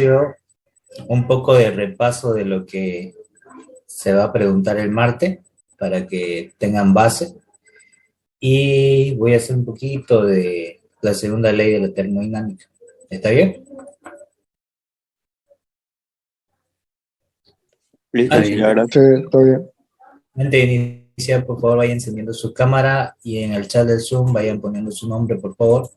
ejercicio un poco de repaso de lo que se va a preguntar el martes para que tengan base. Y voy a hacer un poquito de la segunda ley de la termodinámica. ¿Está bien? Listo, sí, la Antes verdad. Sí, todo bien. de iniciar, por favor, vayan encendiendo su cámara y en el chat del Zoom vayan poniendo su nombre, por favor.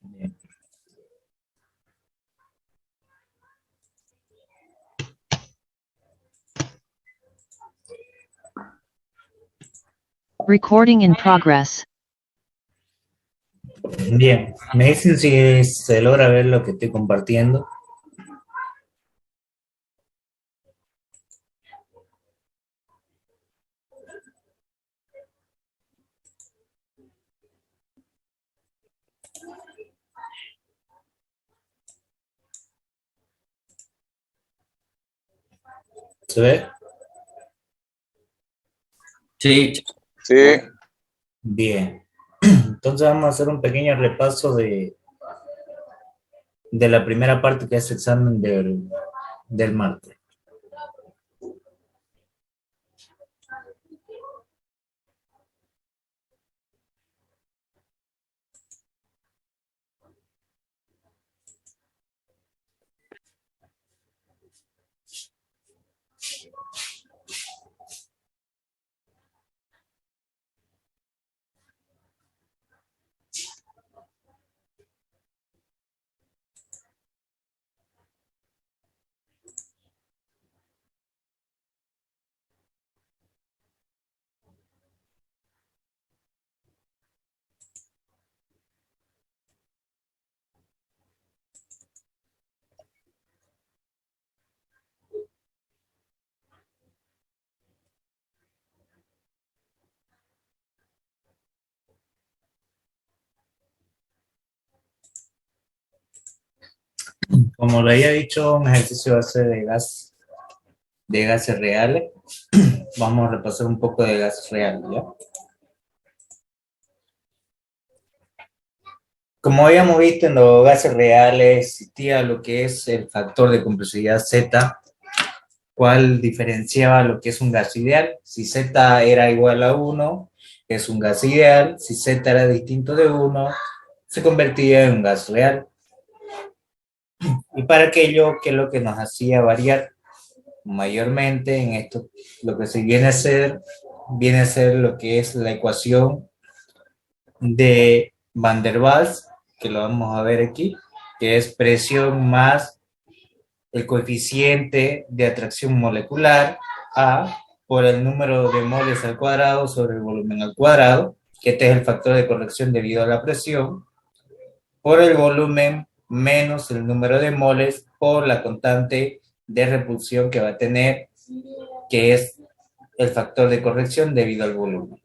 Bien. Recording in progress. Bien, me dicen si se logra ver lo que estoy compartiendo. ¿Se ve? Sí, Sí, Bien. Entonces vamos a hacer un pequeño repaso de la primera parte que es el examen del martes. Como lo había dicho, un ejercicio base de gases reales. Vamos a repasar un poco de gases reales, ¿ya? Como habíamos visto en los gases reales, existía lo que es el factor de compresividad Z, cual diferenciaba lo que es un gas ideal. Si Z era igual a 1, es un gas ideal. Si Z era distinto de 1, se convertía en un gas real. Y para aquello que es lo que nos hacía variar mayormente en esto, lo que se viene a ser lo que es la ecuación de Van der Waals, que lo vamos a ver aquí, que es presión más el coeficiente de atracción molecular, A, por el número de moles al cuadrado sobre el volumen al cuadrado, que este es el factor de corrección debido a la presión, por el volumen menos el número de moles por la constante de repulsión que va a tener, que es el factor de corrección debido al volumen.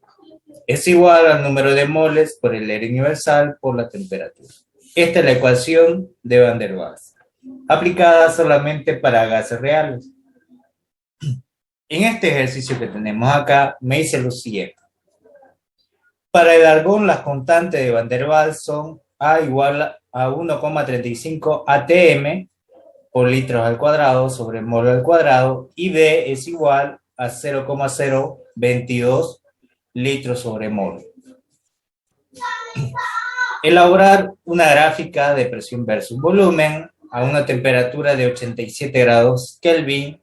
Es igual al número de moles por el área universal por la temperatura. Esta es la ecuación de Van der Waals, aplicada solamente para gases reales. En este ejercicio que tenemos acá, me dice lo siguiente. Para el argón, las constantes de Van der Waals son A igual a 1,35 atm por litros al cuadrado sobre mol al cuadrado y B es igual a 0,022 litros sobre mol. elaborar una gráfica de presión versus volumen a una temperatura de 87 grados Kelvin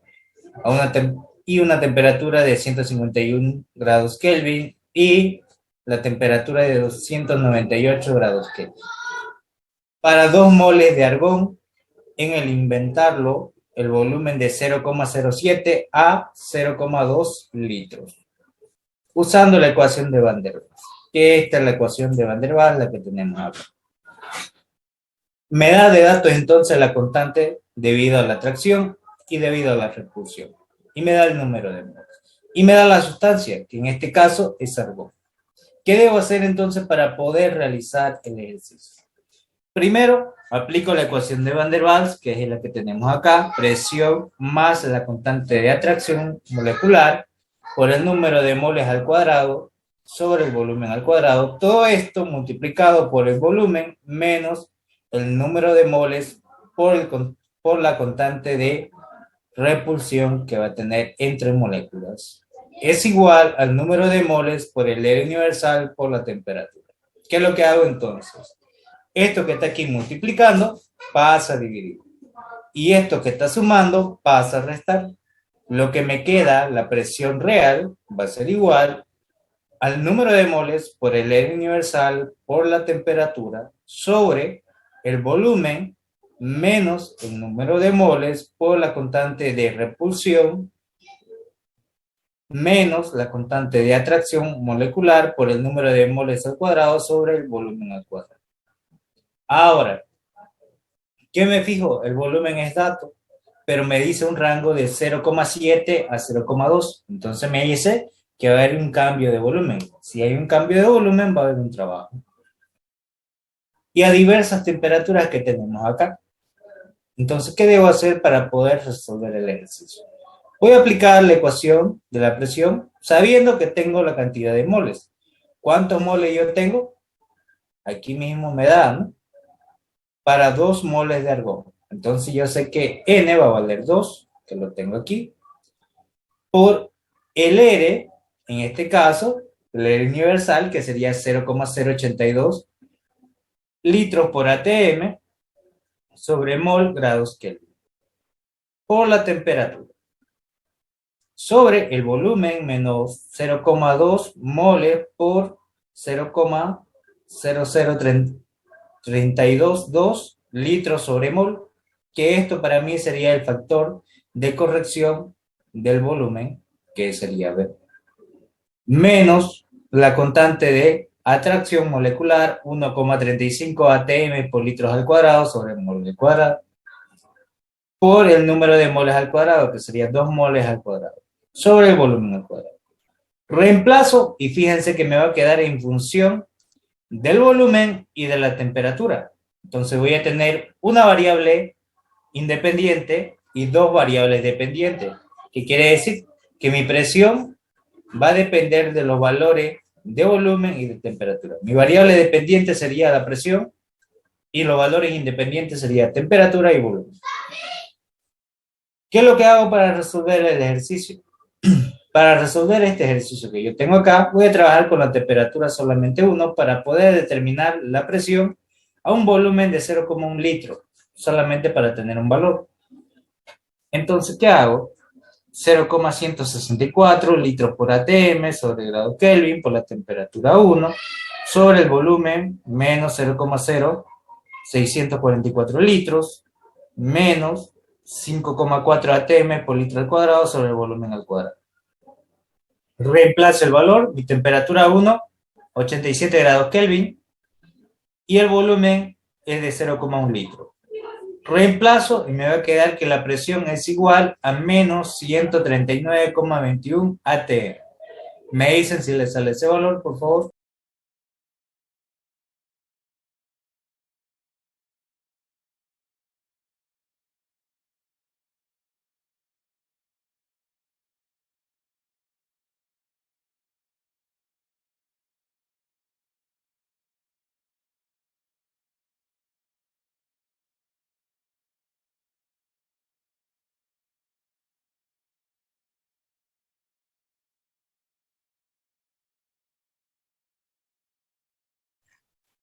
y una temperatura de 151 grados Kelvin y la temperatura de 298 grados Kelvin. Para 2 moles de argón, en el inventarlo, el volumen de 0,07 a 0,2 litros, usando la ecuación de Van der Waals. Esta es la ecuación de Van der Waals, la que tenemos acá. Me da de datos entonces la constante debido a la atracción y debido a la repulsión. Y me da el número de moles. Y me da la sustancia, que en este caso es argón. ¿Qué debo hacer entonces para poder realizar el ejercicio? Primero, aplico la ecuación de Van der Waals, que es la que tenemos acá, presión más la constante de atracción molecular por el número de moles al cuadrado sobre el volumen al cuadrado. Todo esto multiplicado por el volumen menos el número de moles por la constante de repulsión que va a tener entre moléculas. Es igual al número de moles por el R universal por la temperatura. ¿Qué es lo que hago entonces? Esto que está aquí multiplicando pasa a dividir. Y esto que está sumando pasa a restar. Lo que me queda, la presión real, va a ser igual al número de moles por el R universal por la temperatura sobre el volumen menos el número de moles por la constante de repulsión menos la constante de atracción molecular por el número de moles al cuadrado sobre el volumen al cuadrado. Ahora, ¿qué me fijo? El volumen es dato, pero me dice un rango de 0,7 a 0,2. Entonces me dice que va a haber un cambio de volumen. Si hay un cambio de volumen, va a haber un trabajo. Y a diversas temperaturas que tenemos acá. Entonces, ¿qué debo hacer para poder resolver el ejercicio? Voy a aplicar la ecuación de la presión sabiendo que tengo la cantidad de moles. ¿Cuántos moles yo tengo? Aquí mismo me da, ¿no? Para 2 moles de argón. Entonces yo sé que N va a valer 2, que lo tengo aquí, por el R, en este caso, el R universal, que sería 0,082 litros por ATM sobre mol grados Kelvin, por la temperatura, sobre el volumen menos 0,2 moles por 0,00322 litros sobre mol, que esto para mí sería el factor de corrección del volumen, que sería B, menos la constante de atracción molecular 1,35 atm por litros al cuadrado sobre mol al cuadrado, por el número de moles al cuadrado, que sería 2 moles al cuadrado, sobre el volumen al cuadrado. Reemplazo y fíjense que me va a quedar en función del volumen y de la temperatura. Entonces voy a tener una variable independiente y 2 variables dependientes. ¿Qué quiere decir? Que mi presión va a depender de los valores de volumen y de temperatura. Mi variable dependiente sería la presión y los valores independientes serían temperatura y volumen. ¿Qué es lo que hago para resolver el ejercicio? Para resolver este ejercicio que yo tengo acá, voy a trabajar con la temperatura solamente 1 para poder determinar la presión a un volumen de 0,1 litro, solamente para tener un valor. Entonces, ¿qué hago? 0,164 litros por atm sobre grado Kelvin por la temperatura 1 sobre el volumen menos 0,0644 litros menos 5,4 atm por litro al cuadrado sobre el volumen al cuadrado. Reemplazo el valor, mi temperatura 1, 87 grados Kelvin, y el volumen es de 0,1 litro. Reemplazo y me va a quedar que la presión es igual a menos 139,21 atm. Me dicen si les sale ese valor, por favor.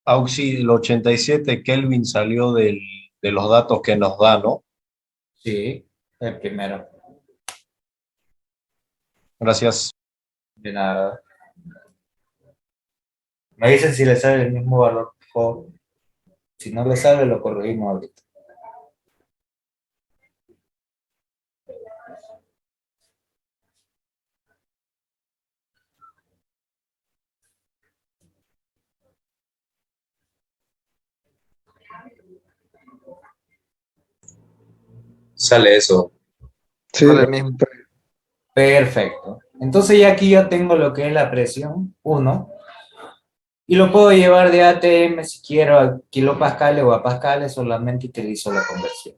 Auxi, el 87 Kelvin salió de los datos que nos da, ¿no? Sí, el primero. Gracias. De nada. Me dicen si le sale el mismo valor, por favor. Si no le sale, lo corregimos ahorita. Sale eso. Sí, Vale. lo mismo. Perfecto. Entonces ya aquí yo tengo lo que es la presión, 1, y lo puedo llevar de ATM si quiero a kilopascales o a pascales, solamente utilizo la conversión.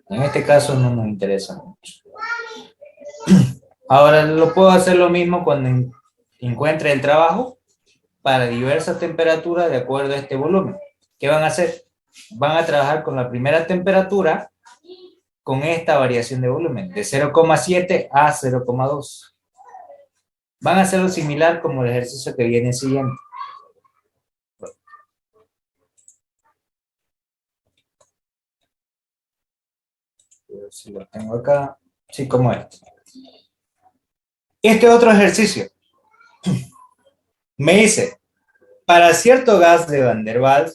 En este caso no nos interesa mucho. Ahora lo puedo hacer lo mismo cuando encuentre el trabajo para diversas temperaturas de acuerdo a este volumen. ¿Qué van a hacer? Van a trabajar con la primera temperatura con esta variación de volumen, de 0,7 a 0,2. Van a hacerlo similar como el ejercicio que viene siguiente. Si lo tengo acá, sí, como este. Este otro ejercicio me dice, para cierto gas de Van der Waals,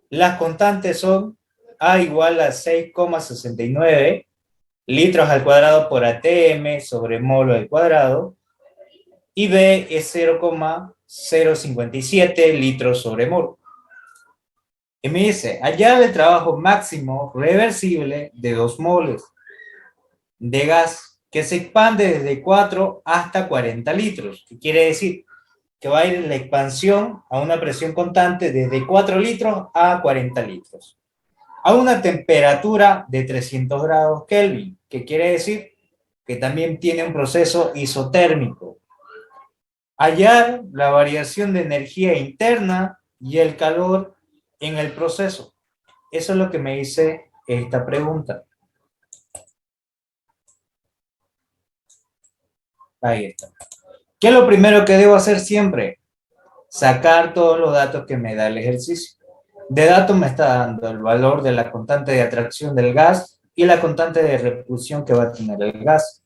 las constantes son A igual a 6,69 litros al cuadrado por ATM sobre mol al cuadrado y B es 0,057 litros sobre mol. Y me dice, hallar el trabajo máximo reversible de 2 moles de gas que se expande desde 4 hasta 40 litros. ¿Qué quiere decir? Que va a ir la expansión a una presión constante desde 4 litros a 40 litros. A una temperatura de 300 grados Kelvin, que quiere decir que también tiene un proceso isotérmico. Hallar la variación de energía interna y el calor en el proceso. Eso es lo que me dice esta pregunta. Ahí está. ¿Qué es lo primero que debo hacer siempre? Sacar todos los datos que me da el ejercicio. De datos me está dando el valor de la constante de atracción del gas y la constante de repulsión que va a tener el gas.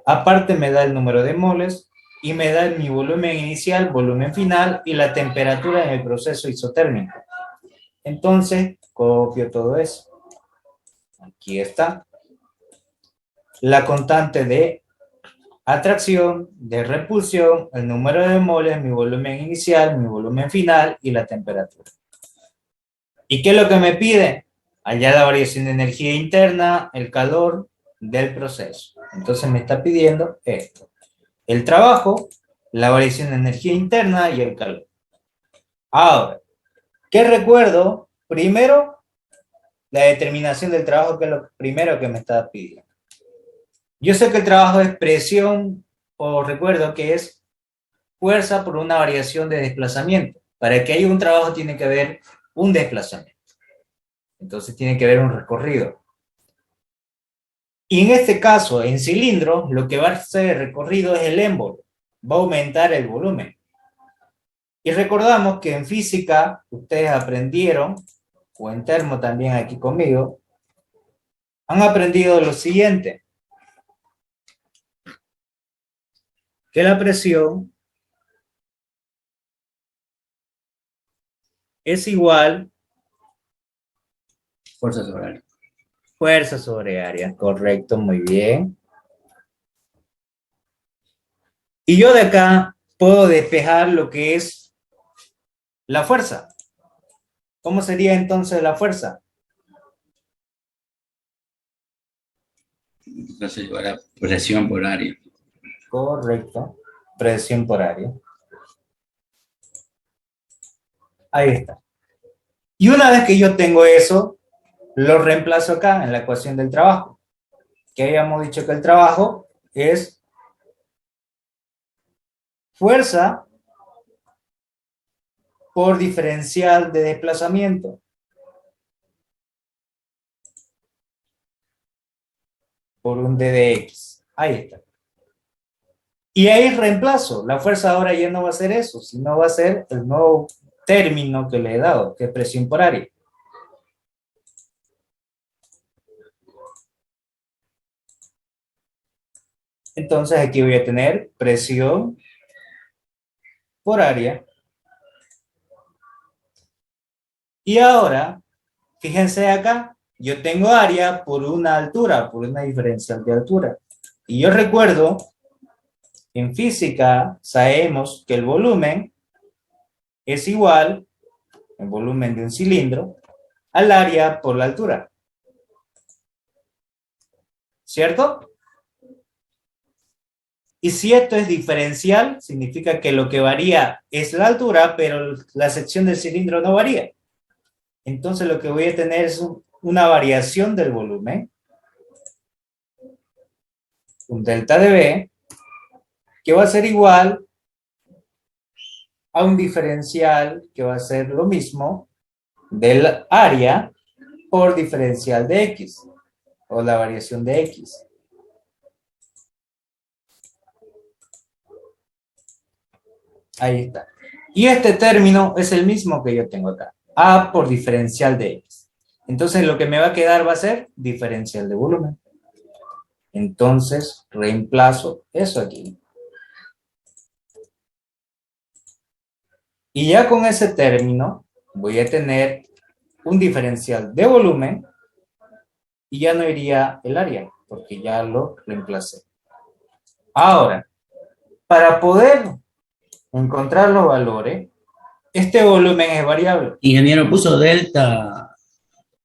Aparte me da el número de moles y me da mi volumen inicial, volumen final y la temperatura en el proceso isotérmico. Entonces, copio todo eso. Aquí está. La constante de atracción, de repulsión, el número de moles, mi volumen inicial, mi volumen final y la temperatura. ¿Y qué es lo que me pide? Hallar la variación de energía interna, el calor del proceso. Entonces me está pidiendo esto. El trabajo, la variación de energía interna y el calor. Ahora, ¿qué recuerdo? Primero, la determinación del trabajo, que es lo primero que me está pidiendo. Yo sé que el trabajo es presión, o recuerdo que es fuerza por una variación de desplazamiento. Para que haya un trabajo tiene que haber un desplazamiento. Entonces tiene que haber un recorrido. Y en este caso, en cilindro, lo que va a ser recorrido es el émbolo. Va a aumentar el volumen. Y recordamos que en física, ustedes aprendieron, o en termo también aquí conmigo, han aprendido lo siguiente. Que la presión es igual Fuerza sobre área. fuerza sobre área. Correcto, muy bien. Y yo de acá puedo despejar lo que es la fuerza. ¿Cómo sería entonces la fuerza? Entonces, igual a presión por área. Correcto. Presión por área. Ahí está. Y una vez que yo tengo eso, lo reemplazo acá en la ecuación del trabajo. Que habíamos dicho que el trabajo es fuerza por diferencial de desplazamiento. Por un d de x. Ahí está. Y ahí reemplazo. La fuerza ahora ya no va a ser eso, sino va a ser el nuevo término que le he dado, que es presión por área. Entonces aquí voy a tener presión por área. Y ahora, fíjense acá, yo tengo área por una altura, por una diferencial de altura. Y yo recuerdo, en física sabemos que el volumen es igual, el volumen de un cilindro, al área por la altura. ¿Cierto? Y si esto es diferencial, significa que lo que varía es la altura, pero la sección del cilindro no varía. Entonces lo que voy a tener es una variación del volumen, un delta de B, que va a ser igual a un diferencial que va a ser lo mismo del área por diferencial de X, o la variación de X. Ahí está. Y este término es el mismo que yo tengo acá. A por diferencial de X. Entonces lo que me va a quedar va a ser diferencial de volumen. Entonces reemplazo eso aquí. Y ya con ese término voy a tener un diferencial de volumen y ya no iría el área porque ya lo reemplacé. Ahora, para poder encontrar los valores, este volumen es variable. Ingeniero, puso delta,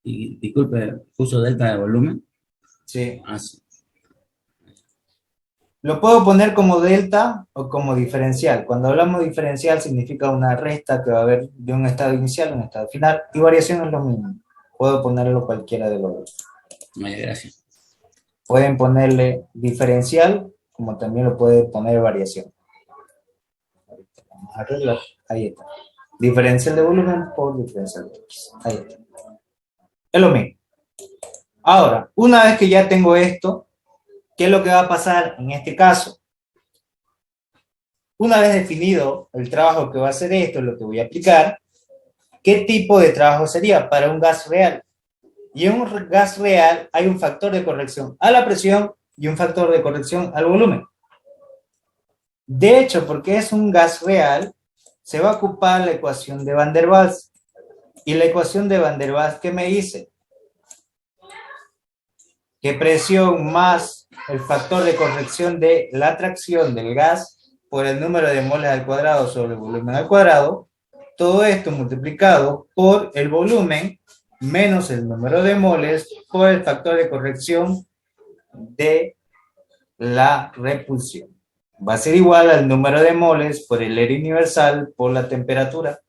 y disculpe, puso delta de volumen. Sí. Ah, sí. Lo puedo poner como delta o como diferencial. Cuando hablamos de diferencial significa una resta que va a haber de un estado inicial a un estado final y variación es lo mismo. Puedo ponerlo cualquiera de los dos. Vaya, gracias. Pueden ponerle diferencial como también lo pueden poner variación. Vamos a arreglar. Ahí está. Diferencial de volumen por diferencial de X. Ahí está. Es lo mismo. Ahora, una vez que ya tengo esto, ¿qué es lo que va a pasar en este caso? Una vez definido el trabajo que va a hacer esto, lo que voy a aplicar, ¿qué tipo de trabajo sería para un gas real? Y en un gas real hay un factor de corrección a la presión y un factor de corrección al volumen. De hecho, porque es un gas real, se va a ocupar la ecuación de Van der Waals. Y la ecuación de Van der Waals, ¿qué me dice? Que presión más el factor de corrección de la atracción del gas por el número de moles al cuadrado sobre el volumen al cuadrado, todo esto multiplicado por el volumen menos el número de moles por el factor de corrección de la repulsión. Va a ser igual al número de moles por el área universal por la temperatura.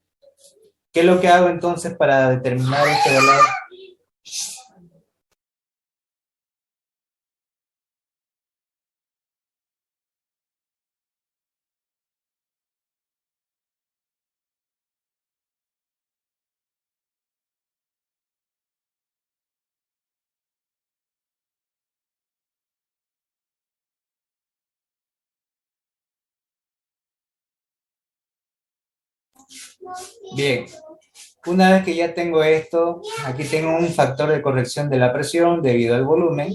¿Qué es lo que hago entonces para determinar este valor? Bien, una vez que ya tengo esto, aquí tengo un factor de corrección de la presión debido al volumen.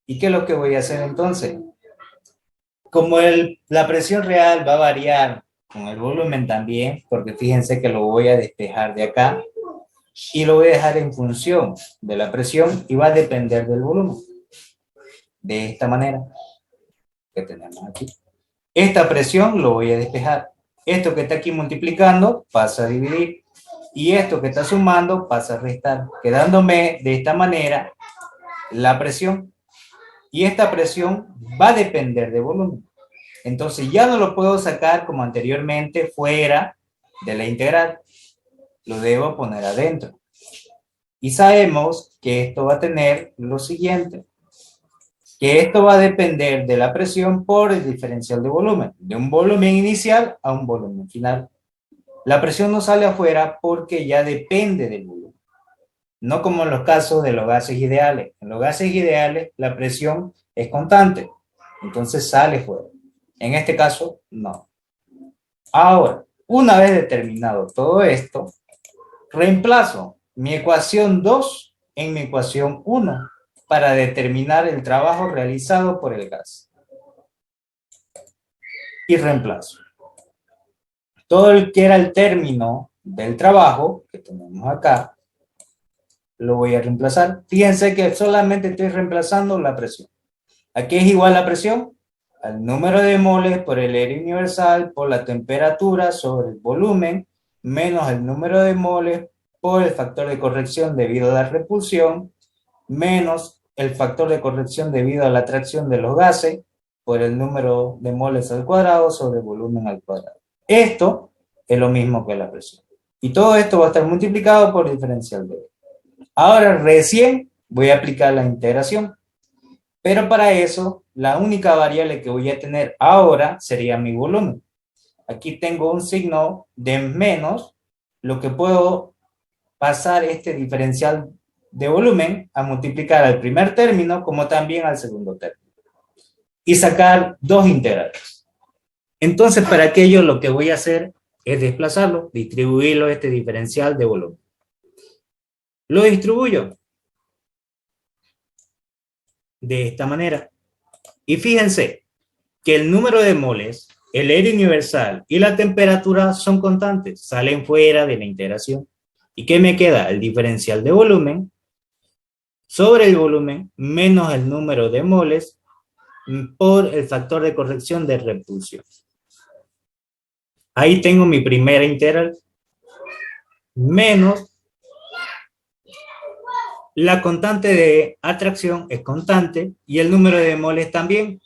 ¿Y qué es lo que voy a hacer entonces? Como la presión real va a variar con el volumen también, porque fíjense que lo voy a despejar de acá y lo voy a dejar en función de la presión y va a depender del volumen. De esta manera que tenemos aquí. Esta presión lo voy a despejar. Esto que está aquí multiplicando pasa a dividir. Y esto que está sumando pasa a restar, quedándome de esta manera la presión. Y esta presión va a depender del volumen. Entonces ya no lo puedo sacar como anteriormente fuera de la integral. Lo debo poner adentro. Y sabemos que esto va a tener lo siguiente. Que esto va a depender de la presión por el diferencial de volumen. De un volumen inicial a un volumen final. La presión no sale afuera porque ya depende del volumen. No como en los casos de los gases ideales. En los gases ideales la presión es constante. Entonces sale fuera. En este caso, no. Ahora, Una vez determinado todo esto, reemplazo mi ecuación 2 en mi ecuación 1 para determinar el trabajo realizado por el gas. Y reemplazo. Todo el que era el término del trabajo, que tenemos acá, lo voy a reemplazar. Fíjense que solamente estoy reemplazando la presión. ¿A qué es igual la presión? Al número de moles por el área universal por la temperatura sobre el volumen menos el número de moles por el factor de corrección debido a la repulsión menos el factor de corrección debido a la atracción de los gases por el número de moles al cuadrado sobre el volumen al cuadrado. Esto es lo mismo que la presión. Y todo esto va a estar multiplicado por diferencial de B. Ahora recién voy a aplicar la integración. Pero para eso, la única variable que voy a tener ahora sería mi volumen. Aquí tengo un signo de menos, lo que puedo pasar este diferencial de volumen a multiplicar al primer término como también al segundo término. Y sacar dos integrales. Entonces, para aquello lo que voy a hacer es desplazarlo, distribuirlo este diferencial de volumen. Lo distribuyo de esta manera. Y fíjense que el número de moles, el área universal y la temperatura son constantes, salen fuera de la integración. ¿Y qué me queda? El diferencial de volumen sobre el volumen menos el número de moles por el factor de corrección de repulsión. Ahí tengo mi primera integral menos la constante de atracción es constante y el número de moles también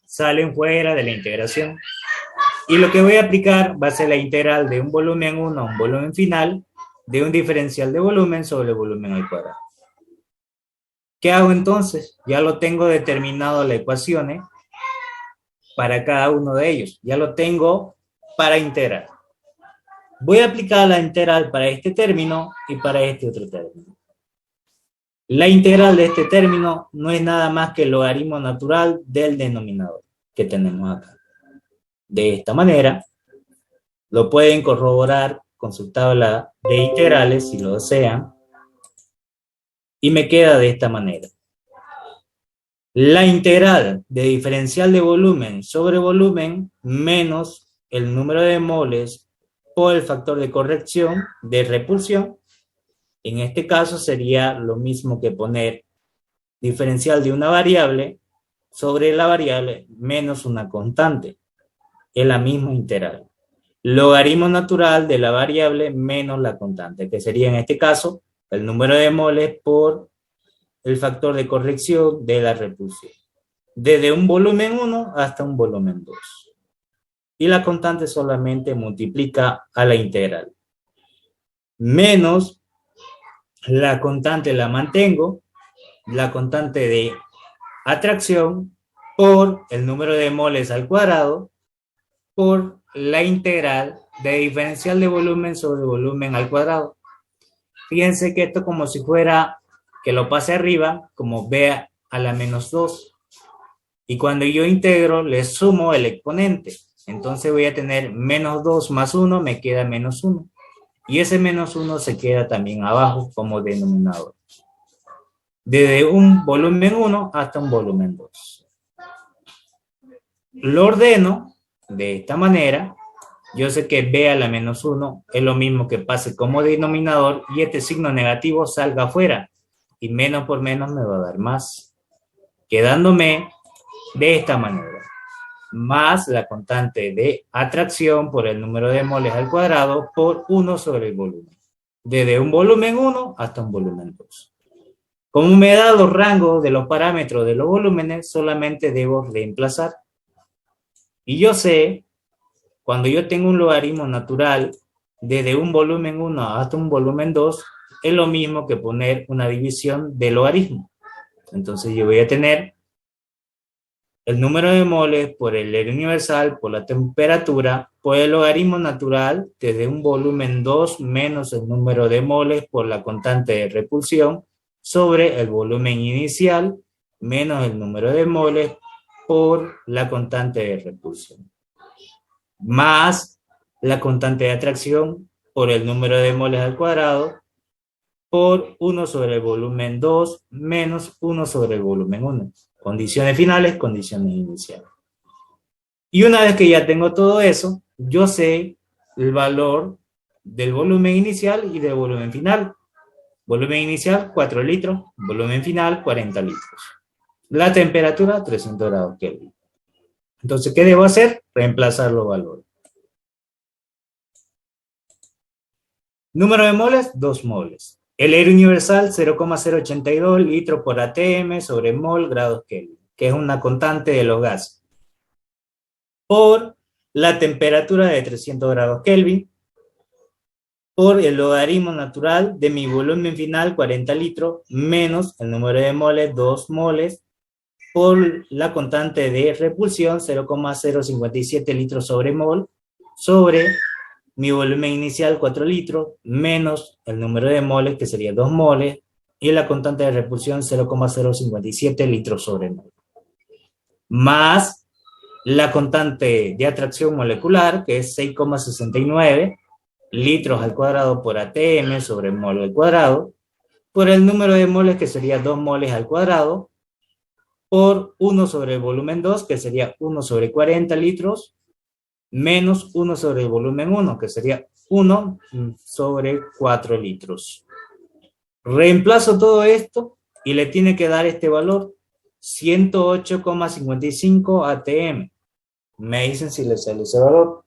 salen fuera de la integración. Y lo que voy a aplicar va a ser la integral de un volumen 1 a un volumen final de un diferencial de volumen sobre el volumen al cuadrado. ¿Qué hago entonces? Ya lo tengo determinado las ecuaciones para cada uno de ellos. Ya lo tengo para integrar. Voy a aplicar la integral para este término y para este otro término. La integral de este término no es nada más que el logaritmo natural del denominador que tenemos acá. De esta manera, lo pueden corroborar con su tabla de integrales si lo desean. Y me queda de esta manera. La integral de diferencial de volumen sobre volumen menos el número de moles por el factor de corrección de repulsión. En este caso sería lo mismo que poner diferencial de una variable sobre la variable menos una constante. Es la misma integral. Logaritmo natural de la variable menos la constante, que sería en este caso el número de moles por el factor de corrección de la repulsión. Desde un volumen 1 hasta un volumen 2. Y la constante solamente multiplica a la integral. Menos la constante la mantengo, la constante de atracción por el número de moles al cuadrado por la integral de diferencial de volumen sobre volumen al cuadrado. Fíjense que esto como si fuera que lo pase arriba, como b a la menos 2. Y cuando yo integro, le sumo el exponente. Entonces voy a tener menos 2 más 1, me queda menos 1. Y ese menos 1 se queda también abajo como denominador. Desde un volumen 1 hasta un volumen 2. Lo ordeno de esta manera. Yo sé que b a la menos 1 es lo mismo que pase como denominador y este signo negativo salga afuera. Y menos por menos me va a dar más. Quedándome de esta manera. Más la constante de atracción por el número de moles al cuadrado por 1 sobre el volumen. Desde un volumen 1 hasta un volumen 2. Como me da los rangos de los parámetros de los volúmenes, solamente debo reemplazar. Y yo sé, cuando yo tengo un logaritmo natural, desde un volumen 1 hasta un volumen 2, es lo mismo que poner una división de logaritmo. Entonces yo voy a tener el número de moles por el área universal, por la temperatura, por el logaritmo natural, desde un volumen 2 menos el número de moles por la constante de repulsión, sobre el volumen inicial, menos el número de moles por la constante de repulsión. Más la constante de atracción por el número de moles al cuadrado por 1 sobre el volumen 2 menos 1 sobre el volumen 1. Condiciones finales, condiciones iniciales. Y una vez que ya tengo todo eso, yo sé el valor del volumen inicial y del volumen final. Volumen inicial, 4 litros. Volumen final, 40 litros. La temperatura, 300 grados Kelvin. Entonces, ¿qué debo hacer? Reemplazar los valores. Número de moles, 2 moles. El aire universal, 0,082 litros por atm sobre mol grados Kelvin, que es una constante de los gases. Por la temperatura de 300 grados Kelvin, por el logaritmo natural de mi volumen final, 40 litros, menos el número de moles, 2 moles, por la constante de repulsión, 0,057 litros sobre mol, sobre mi volumen inicial, 4 litros, menos el número de moles, que sería 2 moles, y la constante de repulsión, 0,057 litros sobre mol. Más la constante de atracción molecular, que es 6,69 litros al cuadrado por atm sobre mol al cuadrado, por el número de moles, que sería 2 moles al cuadrado, por 1 sobre el volumen 2, que sería 1 sobre 40 litros, menos 1 sobre el volumen 1, que sería 1 sobre 4 litros. Reemplazo todo esto y le tiene que dar este valor, 108,55 atm. Me dicen si le sale ese valor.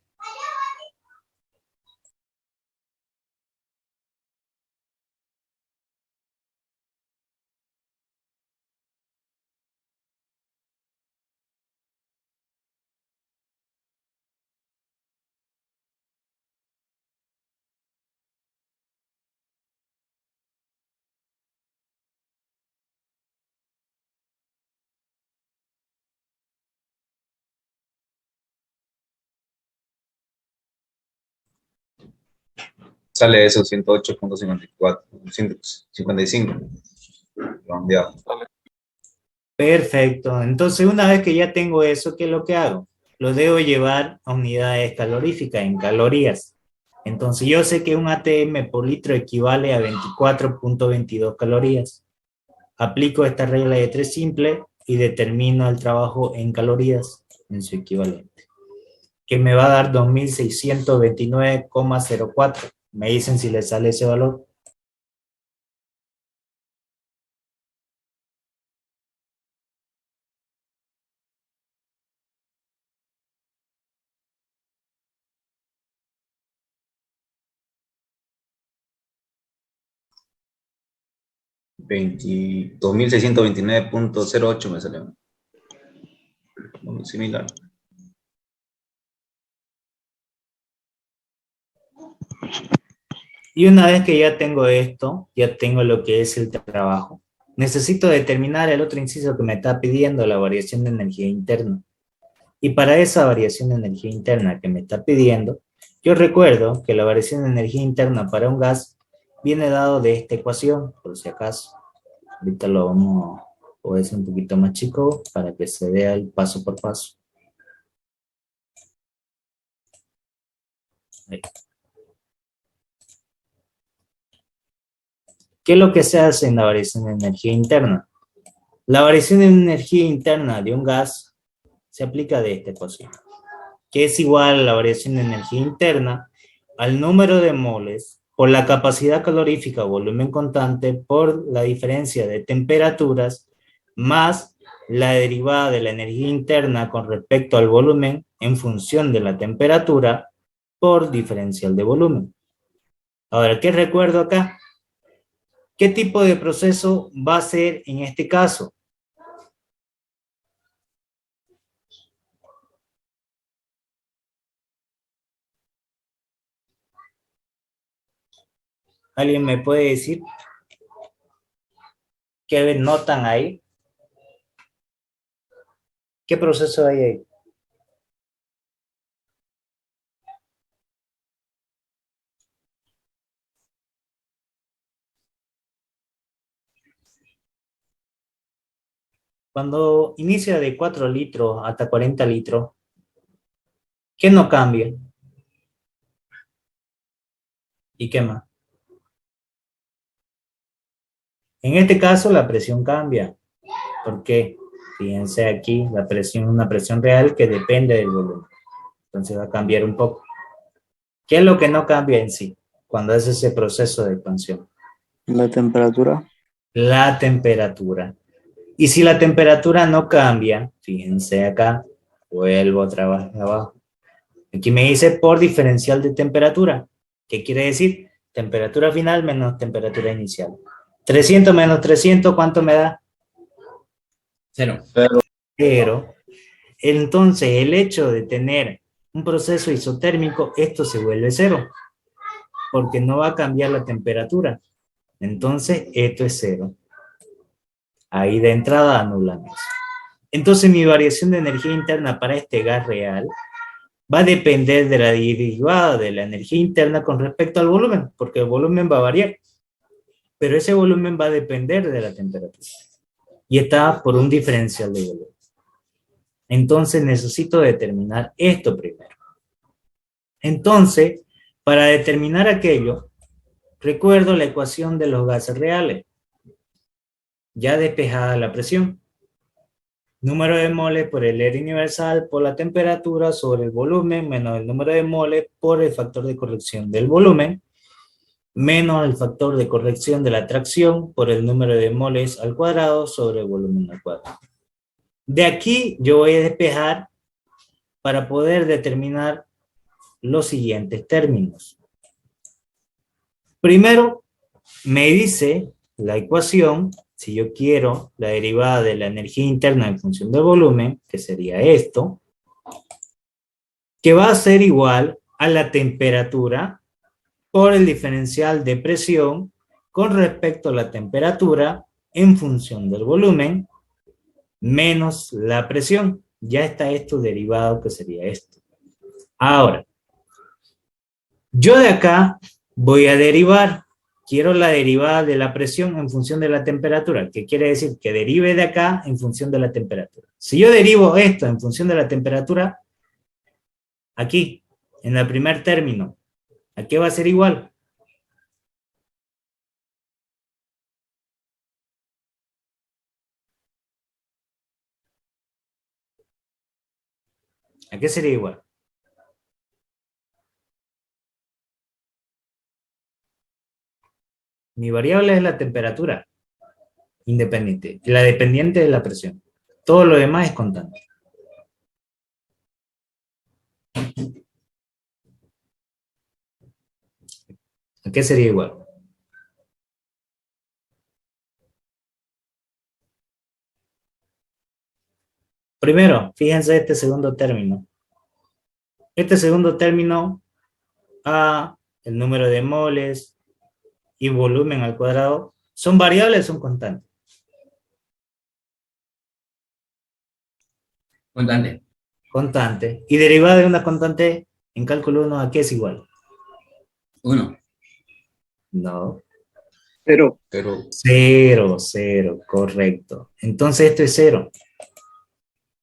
Sale eso, 108,54, 155, redondeado. Perfecto. Entonces, una vez que ya tengo eso, ¿qué es lo que hago? Lo debo llevar a unidades caloríficas, en calorías. Entonces, yo sé que un atm por litro equivale a 24,22 calorías. Aplico esta regla de 3 simple y determino el trabajo en calorías, en su equivalente, que me va a dar 2629,04. Me dicen si les sale ese valor. Veinte 2629,08 me salió. Muy similar. Y una vez que ya tengo esto, ya tengo lo que es el trabajo, necesito determinar el otro inciso que me está pidiendo, la variación de energía interna. Y para esa variación de energía interna que me está pidiendo, yo recuerdo que la variación de energía interna para un gas viene dado de esta ecuación, por si acaso. Ahorita lo vamos a hacer un poquito más chico para que se vea el paso por paso. Ahí. ¿Qué es lo que se hace en la variación de energía interna? La variación de energía interna de un gas se aplica de esta ecuación, que es igual a la variación de energía interna al número de moles por la capacidad calorífica o volumen constante por la diferencia de temperaturas más la derivada de la energía interna con respecto al volumen en función de la temperatura por diferencial de volumen. Ahora, ¿qué recuerdo acá? ¿Qué tipo de proceso va a ser en este caso? ¿Alguien me puede decir qué notan ahí? ¿Qué proceso hay ahí? Cuando inicia de 4 litros hasta 40 litros, ¿qué no cambia? ¿Y qué más? En este caso la presión cambia. ¿Por qué? Fíjense aquí, la presión es una presión real que depende del volumen. Entonces va a cambiar un poco. ¿Qué es lo que no cambia en sí cuando es ese proceso de expansión? La temperatura. La temperatura. Y si la temperatura no cambia, fíjense acá, vuelvo otra vez abajo. Aquí me dice por diferencial de temperatura. ¿Qué quiere decir? Temperatura final menos temperatura inicial. 300 menos 300, ¿cuánto me da? 0. Cero. Entonces, el hecho de tener un proceso isotérmico, esto se vuelve cero, porque no va a cambiar la temperatura. Entonces, esto es cero. Ahí de entrada anulamos. Entonces, mi variación de energía interna para este gas real va a depender de la derivada de la energía interna con respecto al volumen, porque el volumen va a variar, pero ese volumen va a depender de la temperatura. Y está por un diferencial de volumen. Entonces necesito determinar esto primero. Entonces, para determinar aquello, recuerdo la ecuación de los gases reales, ya despejada la presión. Número de moles por el R universal por la temperatura sobre el volumen menos el número de moles por el factor de corrección del volumen menos el factor de corrección de la tracción por el número de moles al cuadrado sobre el volumen al cuadrado. De aquí yo voy a despejar para poder determinar los siguientes términos. Primero, me dice la ecuación, si yo quiero la derivada de la energía interna en función del volumen, que sería esto, que va a ser igual a la temperatura por el diferencial de presión con respecto a la temperatura en función del volumen menos la presión. Ya está esto derivado, que sería esto. Ahora, yo de acá voy a derivar, quiero la derivada de la presión en función de la temperatura, que quiere decir que derive de acá en función de la temperatura. Si yo derivo esto en función de la temperatura, aquí, en el primer término, ¿a qué va a ser igual? ¿A qué sería igual? Mi variable es la temperatura independiente. Y la dependiente es la presión. Todo lo demás es constante. ¿A qué sería igual? Primero, fíjense este segundo término. Este segundo término, A, el número de moles y volumen al cuadrado, ¿son variables o son constantes? Constante. Constante. Y derivada de una constante en cálculo 1, ¿a qué es igual? 1. No. Pero Pero Cero, cero, correcto. Entonces esto es cero.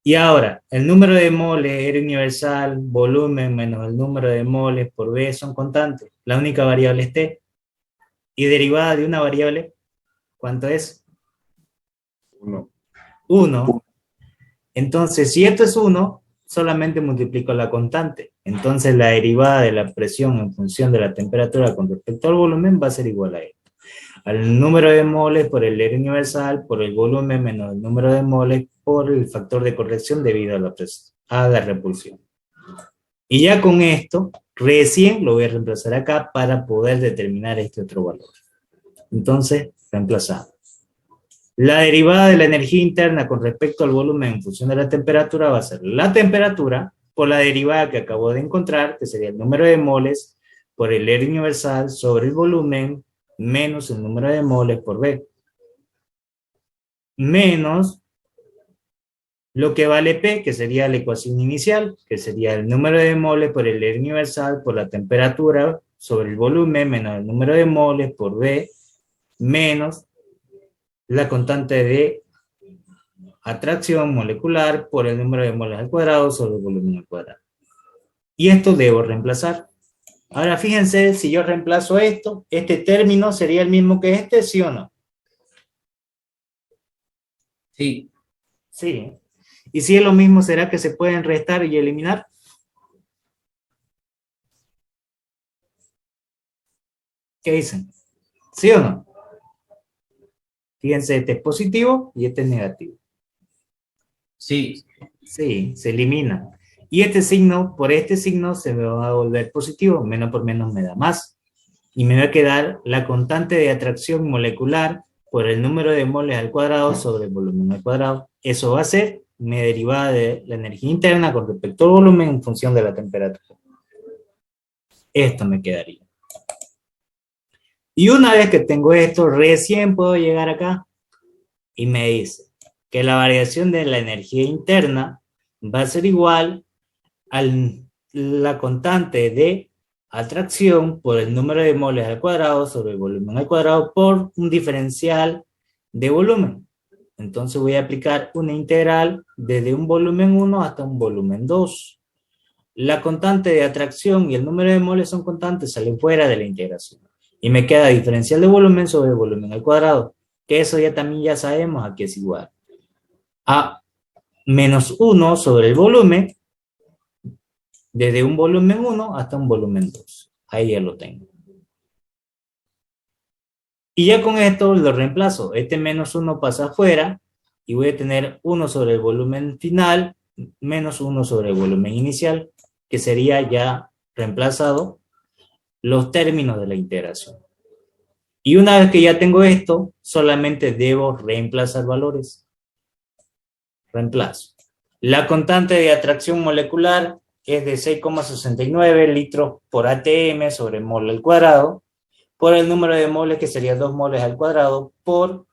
Y ahora, el número de moles, R universal, volumen menos el número de moles por V son constantes. La única variable es T. Y derivada de una variable, ¿cuánto es? 1. 1. Entonces, si esto es 1, solamente multiplico la constante. Entonces, la derivada de la presión en función de la temperatura con respecto al volumen va a ser igual a esto. Al número de moles por el R universal, por el volumen menos el número de moles por el factor de corrección debido a la repulsión. Y ya con esto, recién lo voy a reemplazar acá para poder determinar este otro valor. Entonces, reemplazamos. La derivada de la energía interna con respecto al volumen en función de la temperatura va a ser la temperatura por la derivada que acabo de encontrar, que sería el número de moles por el R universal sobre el volumen menos el número de moles por V, menos lo que vale P, que sería la ecuación inicial, que sería el número de moles por el R universal por la temperatura sobre el volumen menos el número de moles por V, menos la constante de atracción molecular por el número de moles al cuadrado sobre el volumen al cuadrado. Y esto debo reemplazar. Ahora fíjense, si yo reemplazo esto, este término sería el mismo que este, ¿sí o no? Sí, Sí. Y si es lo mismo, ¿será que se pueden restar y eliminar? ¿Qué dicen? ¿Sí o no? Fíjense, este es positivo y este es negativo. sí, Sí, se elimina. Y este signo, por este signo, se me va a volver positivo. Menos por menos me da más. Y me va a quedar la constante de atracción molecular por el número de moles al cuadrado sobre el volumen al cuadrado. Eso va a ser mi derivada de la energía interna con respecto al volumen en función de la temperatura. Esto me quedaría. Y una vez que tengo esto, recién puedo llegar acá y me dice que la variación de la energía interna va a ser igual a la constante de atracción por el número de moles al cuadrado sobre el volumen al cuadrado por un diferencial de volumen. Entonces voy a aplicar una integral desde un volumen 1 hasta un volumen 2. La constante de atracción y el número de moles son constantes, salen fuera de la integración. Y me queda diferencial de volumen sobre el volumen al cuadrado, que eso ya también ya sabemos a qué es igual. A menos 1 sobre el volumen, desde un volumen 1 hasta un volumen 2. Ahí ya lo tengo. Y ya con esto lo reemplazo. Este menos 1 pasa afuera y voy a tener 1 sobre el volumen final menos 1 sobre el volumen inicial, que sería ya reemplazado los términos de la integración. Y una vez que ya tengo esto, solamente debo reemplazar valores. Reemplazo. La constante de atracción molecular es de 6,69 litros por ATM sobre mol al cuadrado, por el número de moles que sería 2 moles al cuadrado, por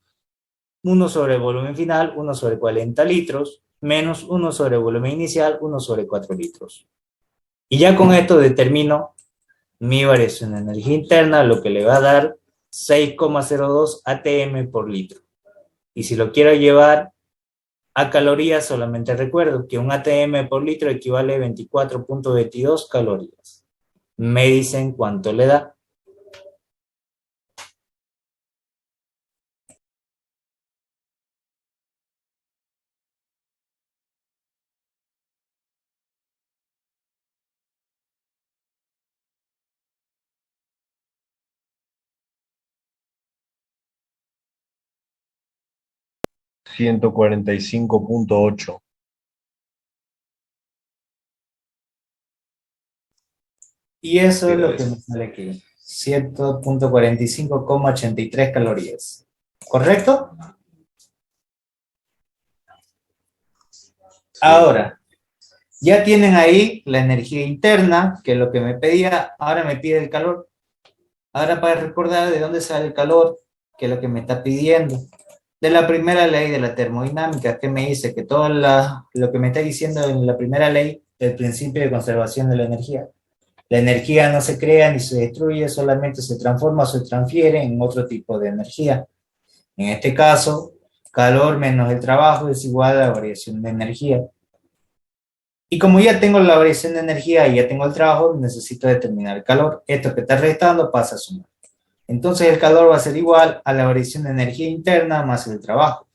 1 sobre el volumen final, 1 sobre 40 litros, menos 1 sobre el volumen inicial, 1 sobre 4 litros. Y ya con esto determino mi variación de energía interna, lo que le va a dar 6,02 ATM por litro. Y si lo quiero llevar a calorías, solamente recuerdo que un ATM por litro equivale a 24,22 calorías. Me dicen cuánto le da. Ciento cuarenta y cinco punto ocho. Y eso es Quiero lo que me decir. sale aquí. 100.45,83 calorías. ¿Correcto? Sí. Ahora, ya tienen ahí la energía interna, que es lo que me pedía. Ahora me pide el calor. Ahora para recordar de dónde sale el calor, que es lo que me está pidiendo. De la primera ley de la termodinámica, que me dice que todo lo que me está diciendo en la primera ley, el principio de conservación de la energía. La energía no se crea ni se destruye, solamente se transforma o se transfiere en otro tipo de energía. En este caso, calor menos el trabajo es igual a la variación de energía. Y como ya tengo la variación de energía y ya tengo el trabajo, necesito determinar el calor. Esto que está restando pasa a sumar. Entonces el calor va a ser igual a la variación de energía interna más el trabajo.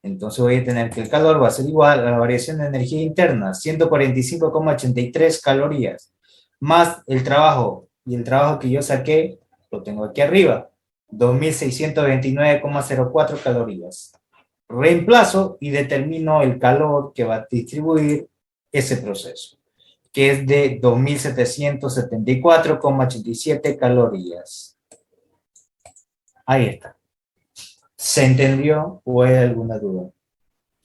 Entonces voy a tener que el calor va a ser igual a la variación de energía interna, 145,83 calorías, más el trabajo. Y el trabajo que yo saqué, lo tengo aquí arriba, 2.629,04 calorías. Reemplazo y determino el calor que va a distribuir ese proceso, que es de 2.774,87 calorías. Ahí está. ¿Se entendió o hay alguna duda?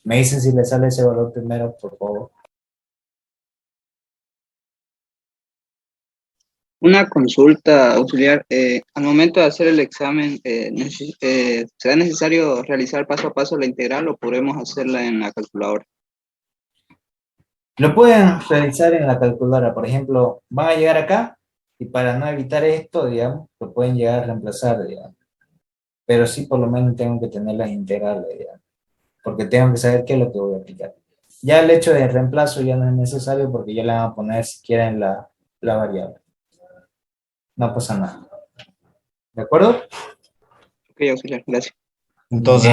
Me dicen si le sale ese valor primero, por favor. Una consulta auxiliar. Al momento de hacer el examen, ¿será necesario realizar paso a paso la integral o podremos hacerla en la calculadora? Lo pueden realizar en la calculadora. Por ejemplo, van a llegar acá y para no evitar esto, digamos, lo pueden llegar a reemplazar, digamos. Pero sí, por lo menos tengo que tener las integrales, digamos, porque tengo que saber qué es lo que voy a aplicar. Ya el hecho de reemplazo ya no es necesario porque ya le van a poner siquiera en la variable. no pasa nada. ¿De acuerdo? Ok, auxiliar, gracias. Entonces,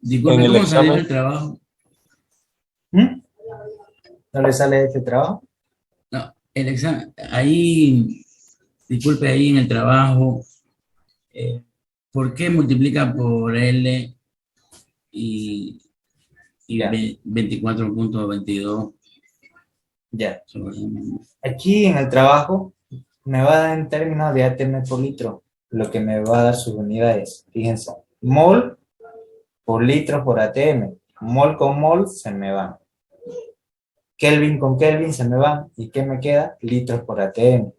Disculpe, en el ¿cómo salió examen, el trabajo? ¿Mm? ¿No le sale este trabajo? No, el examen, ahí, disculpe, ahí en el trabajo, ¿por qué multiplica por L y, Ya, 24.22 ya. sobre Aquí en el trabajo me va a dar en términos de ATM por litro, lo que me va a dar sus unidades. Fíjense, mol por litro por ATM. Mol con mol se me van. Kelvin con Kelvin se me van. ¿Y qué me queda? Litros por ATM.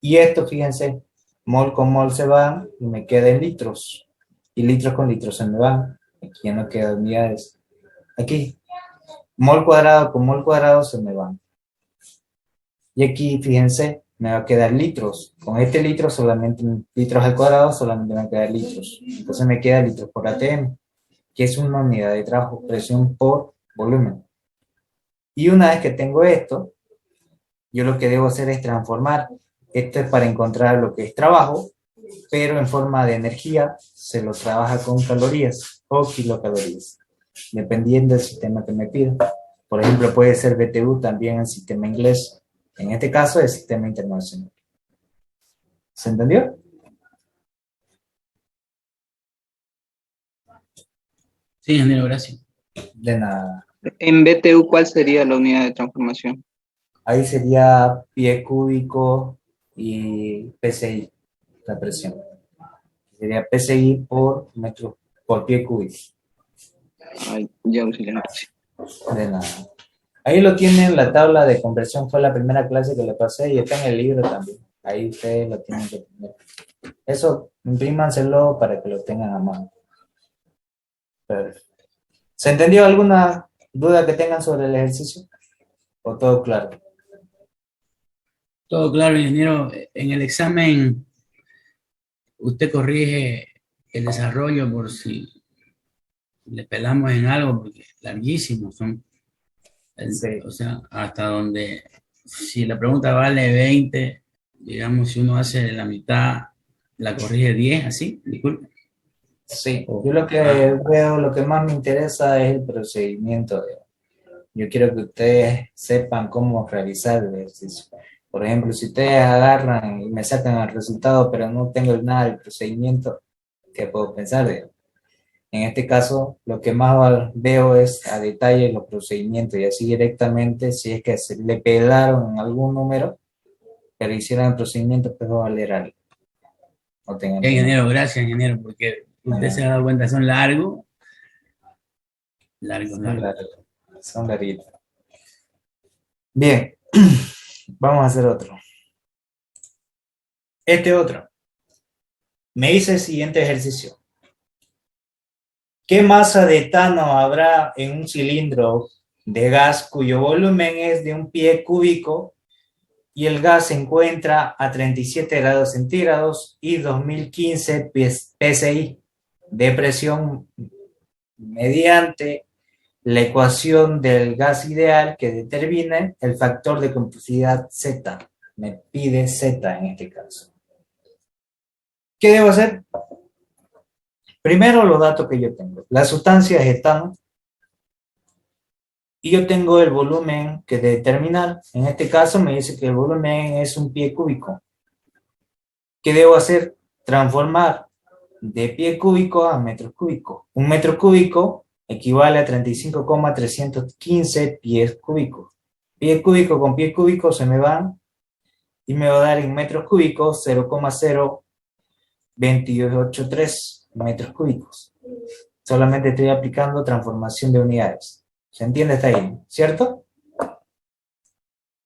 Y esto, fíjense, mol con mol se van y me queda en litros. Y litros con litros se me van. Aquí ya no quedan unidades. Aquí, mol cuadrado con mol cuadrado se me van. Y aquí, fíjense, me va a quedar litros. Con este litro solamente, litros al cuadrado, solamente me va a quedar litros. Entonces me queda litros por ATM, que es una unidad de trabajo, presión por volumen. Y una vez que tengo esto, yo lo que debo hacer es transformar. Esto es para encontrar lo que es trabajo, pero en forma de energía se lo trabaja con calorías o kilocalorías, dependiendo del sistema que me pida. Por ejemplo, puede ser BTU también en sistema inglés. En este caso, el sistema internacional. ¿Se entendió? Sí, ingeniero, gracias. De nada. En BTU, ¿cuál sería la unidad de transformación? Ahí sería pie cúbico y PSI, la presión. Sería PSI por metro, por pie cúbico. Ay, ya, auxiliar, gracias. De nada. Ahí lo tienen, la tabla de conversión fue la primera clase que le pasé y está en el libro también. Ahí ustedes lo tienen que tener. Eso, imprímanselo para que lo tengan a mano. Perfecto. ¿Se entendió alguna duda que tengan sobre el ejercicio? ¿O todo claro? Todo claro, ingeniero. En el examen, usted corrige el desarrollo por si le pelamos en algo, porque larguísimos son. Sí. O sea, hasta donde, si la pregunta vale 20, digamos, si uno hace la mitad, la corrige 10, así, disculpe. Sí, O- yo lo que ah, veo, lo que más me interesa es el procedimiento. Yo quiero que ustedes sepan cómo realizar el ejercicio. Por ejemplo, si ustedes agarran y me sacan el resultado, pero no tengo nada del procedimiento, ¿qué puedo pensar de él? En este caso, lo que más veo es a detalle los procedimientos y así directamente, si es que se le pegaron en algún número, pero hicieron el procedimiento, pues va a valer algo. No tengan pena. ingeniero, gracias, ingeniero, porque usted se ha dado cuenta, son largos, largos, Son largos. largos, son larguitos. Bien, vamos a hacer otro. Este otro. Me hice el siguiente ejercicio. ¿Qué masa de etano habrá en un cilindro de gas cuyo volumen es de un pie cúbico y el gas se encuentra a 37 grados centígrados y 2015 psi de presión mediante la ecuación del gas ideal que determine el factor de complicidad Z? Me pide Z en este caso. ¿Qué debo hacer? Primero, los datos que yo tengo. La sustancia es etano y yo tengo el volumen que determinar. En este caso me dice que el volumen es un pie cúbico. ¿Qué debo hacer? Transformar de pie cúbico a metros cúbicos. Un metro cúbico equivale a 35,315 pies cúbicos. Pie cúbico con pie cúbico se me van y me va a dar en metros cúbicos 0,0283 metros cúbicos. Solamente estoy aplicando transformación de unidades. ¿Se entiende hasta ahí? ¿Cierto?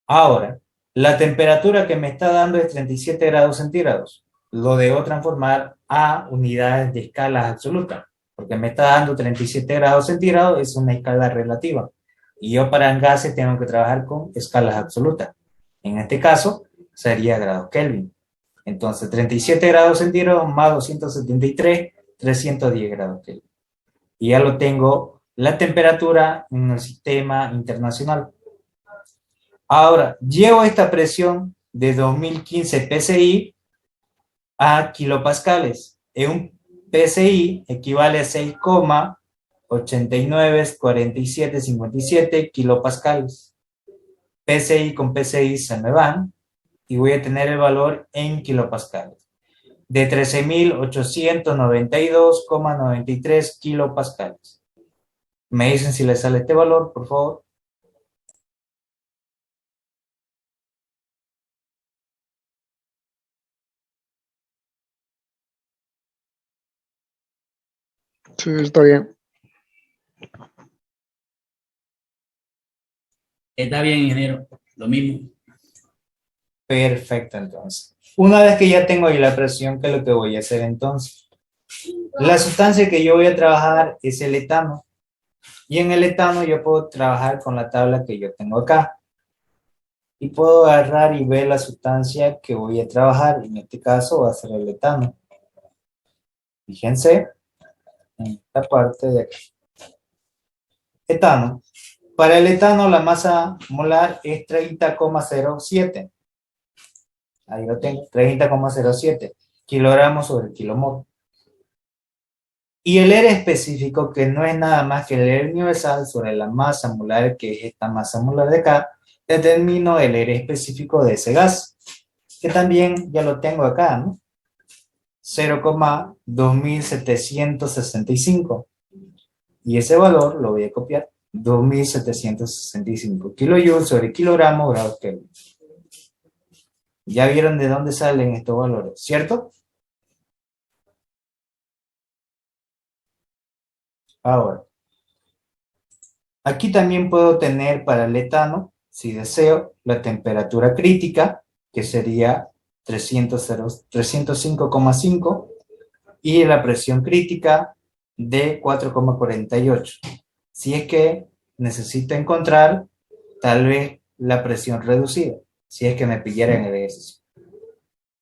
Ahora, la temperatura que me está dando es 37 grados centígrados. Lo debo transformar a unidades de escalas absolutas, porque me está dando 37 grados centígrados, es una escala relativa. Y yo para gases tengo que trabajar con escalas absolutas. En este caso, sería grados Kelvin. Entonces, 37 grados centígrados más 273, 310 grados Kelvin. Y ya lo tengo la temperatura en el sistema internacional. Ahora, llevo esta presión de 2015 psi a kilopascales. En un PSI equivale a 6,894757 kilopascales. PSI con PSI se me van y voy a tener el valor en kilopascales de 13.892,93 kilopascales. Me dicen si les sale este valor, por favor. Sí, está bien. Está bien, ingeniero. Lo mismo. Perfecto, entonces. Una vez que ya tengo ahí la presión, ¿qué es lo que voy a hacer entonces? La sustancia que yo voy a trabajar es el etano. Y en el etano yo puedo trabajar con la tabla que yo tengo acá. Y puedo agarrar y ver la sustancia que voy a trabajar. En este caso va a ser el etano. Fíjense en esta parte de aquí. Etano. Para el etano la masa molar es 30,07. Ahí lo tengo, 30,07 kilogramos sobre kilomol. Y el R específico, que no es nada más que el R universal sobre la masa molar, que es esta masa molar de acá, determino el R específico de ese gas, que también ya lo tengo acá, ¿no? 0,2765. Y ese valor lo voy a copiar, 2765 kilojoules sobre kilogramo grados Kelvin. Ya vieron de dónde salen estos valores, ¿cierto? Ahora, aquí también puedo tener para el etano, si deseo, la temperatura crítica, que sería 305,5, y la presión crítica de 4,48. Si es que necesito encontrar tal vez la presión reducida, si es que me pillara en el ejercicio.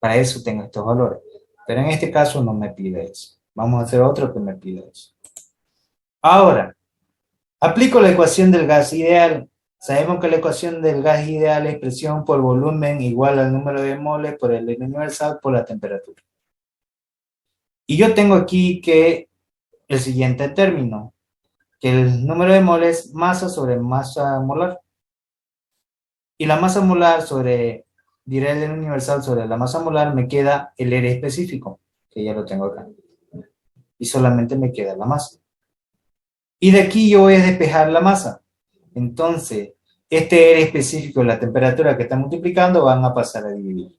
Para eso tengo estos valores. Pero en este caso no me pide eso. Vamos a hacer otro que me pide eso. Ahora, aplico la ecuación del gas ideal. Sabemos que la ecuación del gas ideal es presión por volumen igual al número de moles por el universal por la temperatura. Y yo tengo aquí que el siguiente término, que el número de moles masa sobre masa molar. Y la masa molar sobre, diré el universal sobre la masa molar, me queda el R específico, que ya lo tengo acá. Y solamente me queda la masa. Y de aquí yo voy a despejar la masa. Entonces, este R específico y la temperatura que está multiplicando van a pasar a dividir.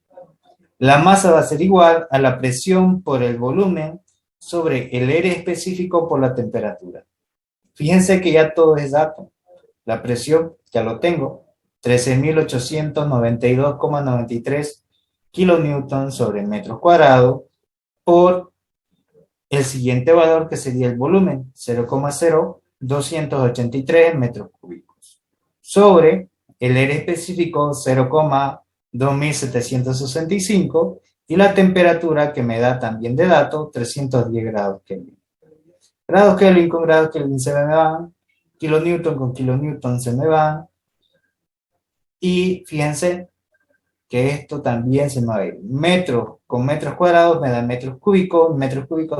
La masa va a ser igual a la presión por el volumen sobre el R específico por la temperatura. Fíjense que ya todo es dato. La presión ya lo tengo. 13.892,93 kilonewton sobre metros cuadrados por el siguiente valor que sería el volumen, 0,0283 metros cúbicos, sobre el R específico 0,2765 y la temperatura que me da también de dato 310 grados Kelvin. Grados Kelvin con grados Kelvin se me van, kilonewton con kilonewton se me van, y fíjense que esto también se me va a ir. Metros con metros cuadrados me da metros cúbicos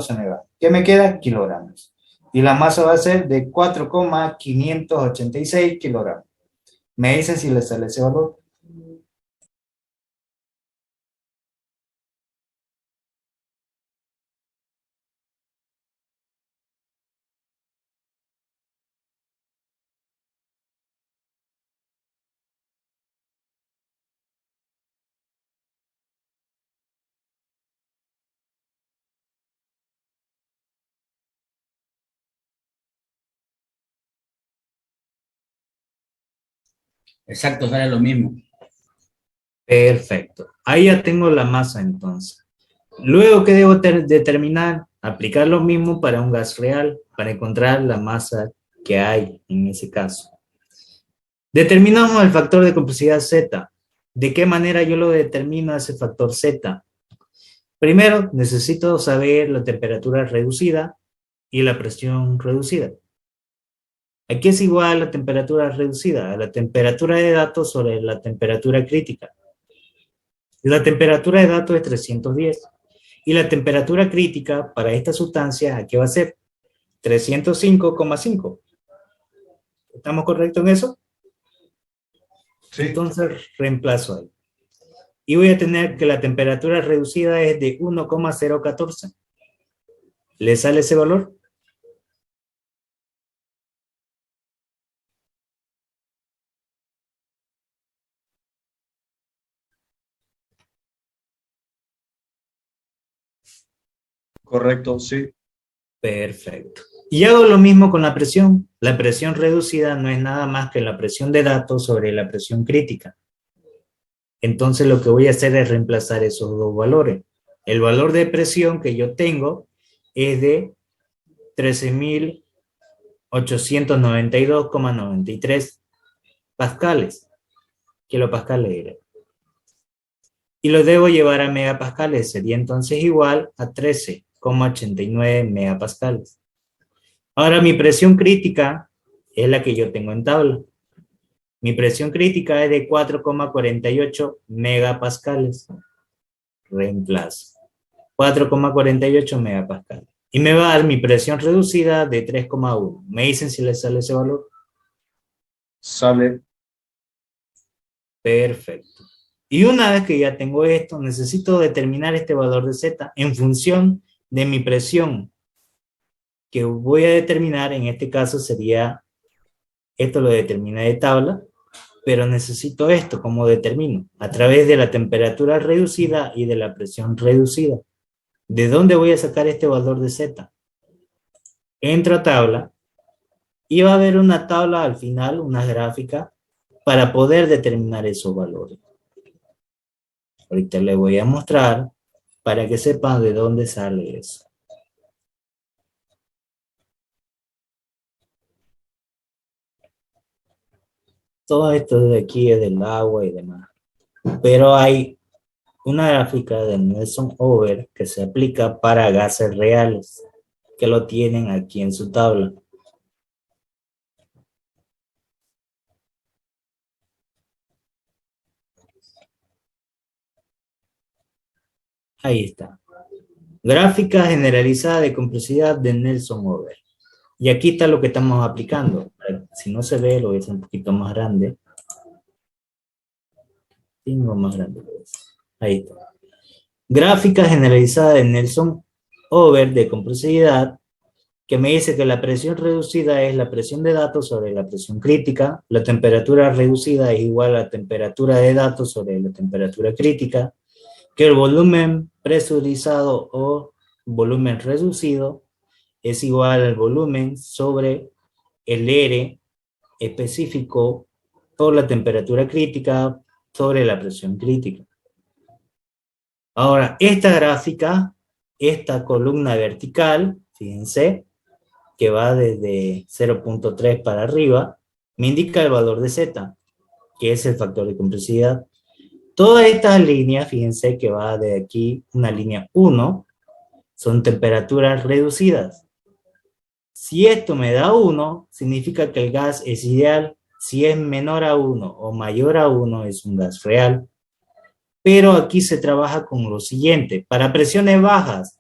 se me va. ¿Qué me queda? Kilogramos. Y la masa va a ser de 4,586 kilogramos. Me dicen si les sale ese valor. Exacto, sale lo mismo. Perfecto. Ahí ya tengo la masa entonces. Luego, ¿qué debo determinar? Aplicar lo mismo para un gas real, para encontrar la masa que hay en ese caso. Determinamos el factor de complejidad Z. ¿De qué manera yo lo determino ese factor Z? Primero, necesito saber la temperatura reducida y la presión reducida. Aquí es igual a la temperatura reducida, a la temperatura de datos sobre la temperatura crítica. La temperatura de datos es 310 Y la temperatura crítica para esta sustancia, ¿a qué va a ser? 305,5. ¿Estamos correctos en eso? Sí. Entonces reemplazo ahí. Y voy a tener que la temperatura reducida es de 1,014. ¿Le sale ese valor? Correcto, sí. Perfecto. Y hago lo mismo con la presión. La presión reducida no es nada más que la presión de datos sobre la presión crítica. Entonces lo que voy a hacer es reemplazar esos dos valores. El valor de presión que yo tengo es de 13.892,93 pascales, kilopascales era. Y lo debo llevar a megapascales, sería entonces igual a 13,89 megapascales. Ahora mi presión crítica es la que yo tengo en tabla. Mi presión crítica es de 4,48 megapascales. Reemplazo. 4,48 megapascales. Y me va a dar mi presión reducida de 3,1. ¿Me dicen si le sale ese valor? Sale. Perfecto. Y una vez que ya tengo esto, necesito determinar este valor de Z en función de mi presión que voy a determinar. En este caso sería, esto lo determina de tabla, pero necesito esto, ¿cómo determino? A través de la temperatura reducida y de la presión reducida. ¿De dónde voy a sacar este valor de Z? Entro a tabla y va a haber una tabla al final, una gráfica, para poder determinar esos valores. Ahorita les voy a mostrar para que sepan de dónde sale eso. Todo esto de aquí es del agua y demás. Pero hay una gráfica de Neilson-Over que se aplica para gases reales, que lo tienen aquí en su tabla. Ahí está. Gráfica generalizada de complejidad de Neilson-Over. Y aquí está lo que estamos aplicando. Si no se ve, lo voy a hacer un poquito más grande. Tengo más grande. Ahí está. Gráfica generalizada de Neilson-Over de complejidad, que me dice que la presión reducida es la presión de datos sobre la presión crítica, la temperatura reducida es igual a la temperatura de datos sobre la temperatura crítica, que el volumen presurizado o volumen reducido es igual al volumen sobre el R específico por la temperatura crítica sobre la presión crítica. Ahora, esta gráfica, esta columna vertical, fíjense, que va desde 0.3 para arriba, me indica el valor de Z, que es el factor de complejidad. Todas estas líneas, fíjense que va de aquí, una línea 1, son temperaturas reducidas. Si esto me da 1, significa que el gas es ideal. Si es menor a 1 o mayor a 1, es un gas real. Pero aquí se trabaja con lo siguiente. Para presiones bajas,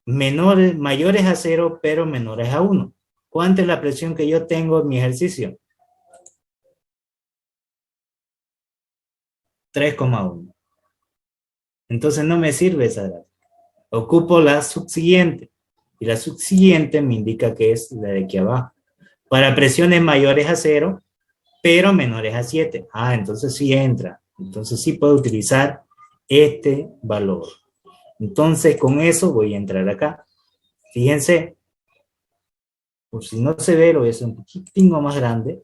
mayores a 0, pero menores a 1. ¿Cuánta es la presión que yo tengo en mi ejercicio? 3,1. Entonces no me sirve esa gráfica. Ocupo la subsiguiente. Y la subsiguiente me indica que es la de aquí abajo. Para presiones mayores a 0, pero menores a 7. Entonces sí entra. Entonces sí puedo utilizar este valor. Entonces con eso voy a entrar acá. Fíjense. Por si no se ve, lo voy a hacer un poquitín más grande.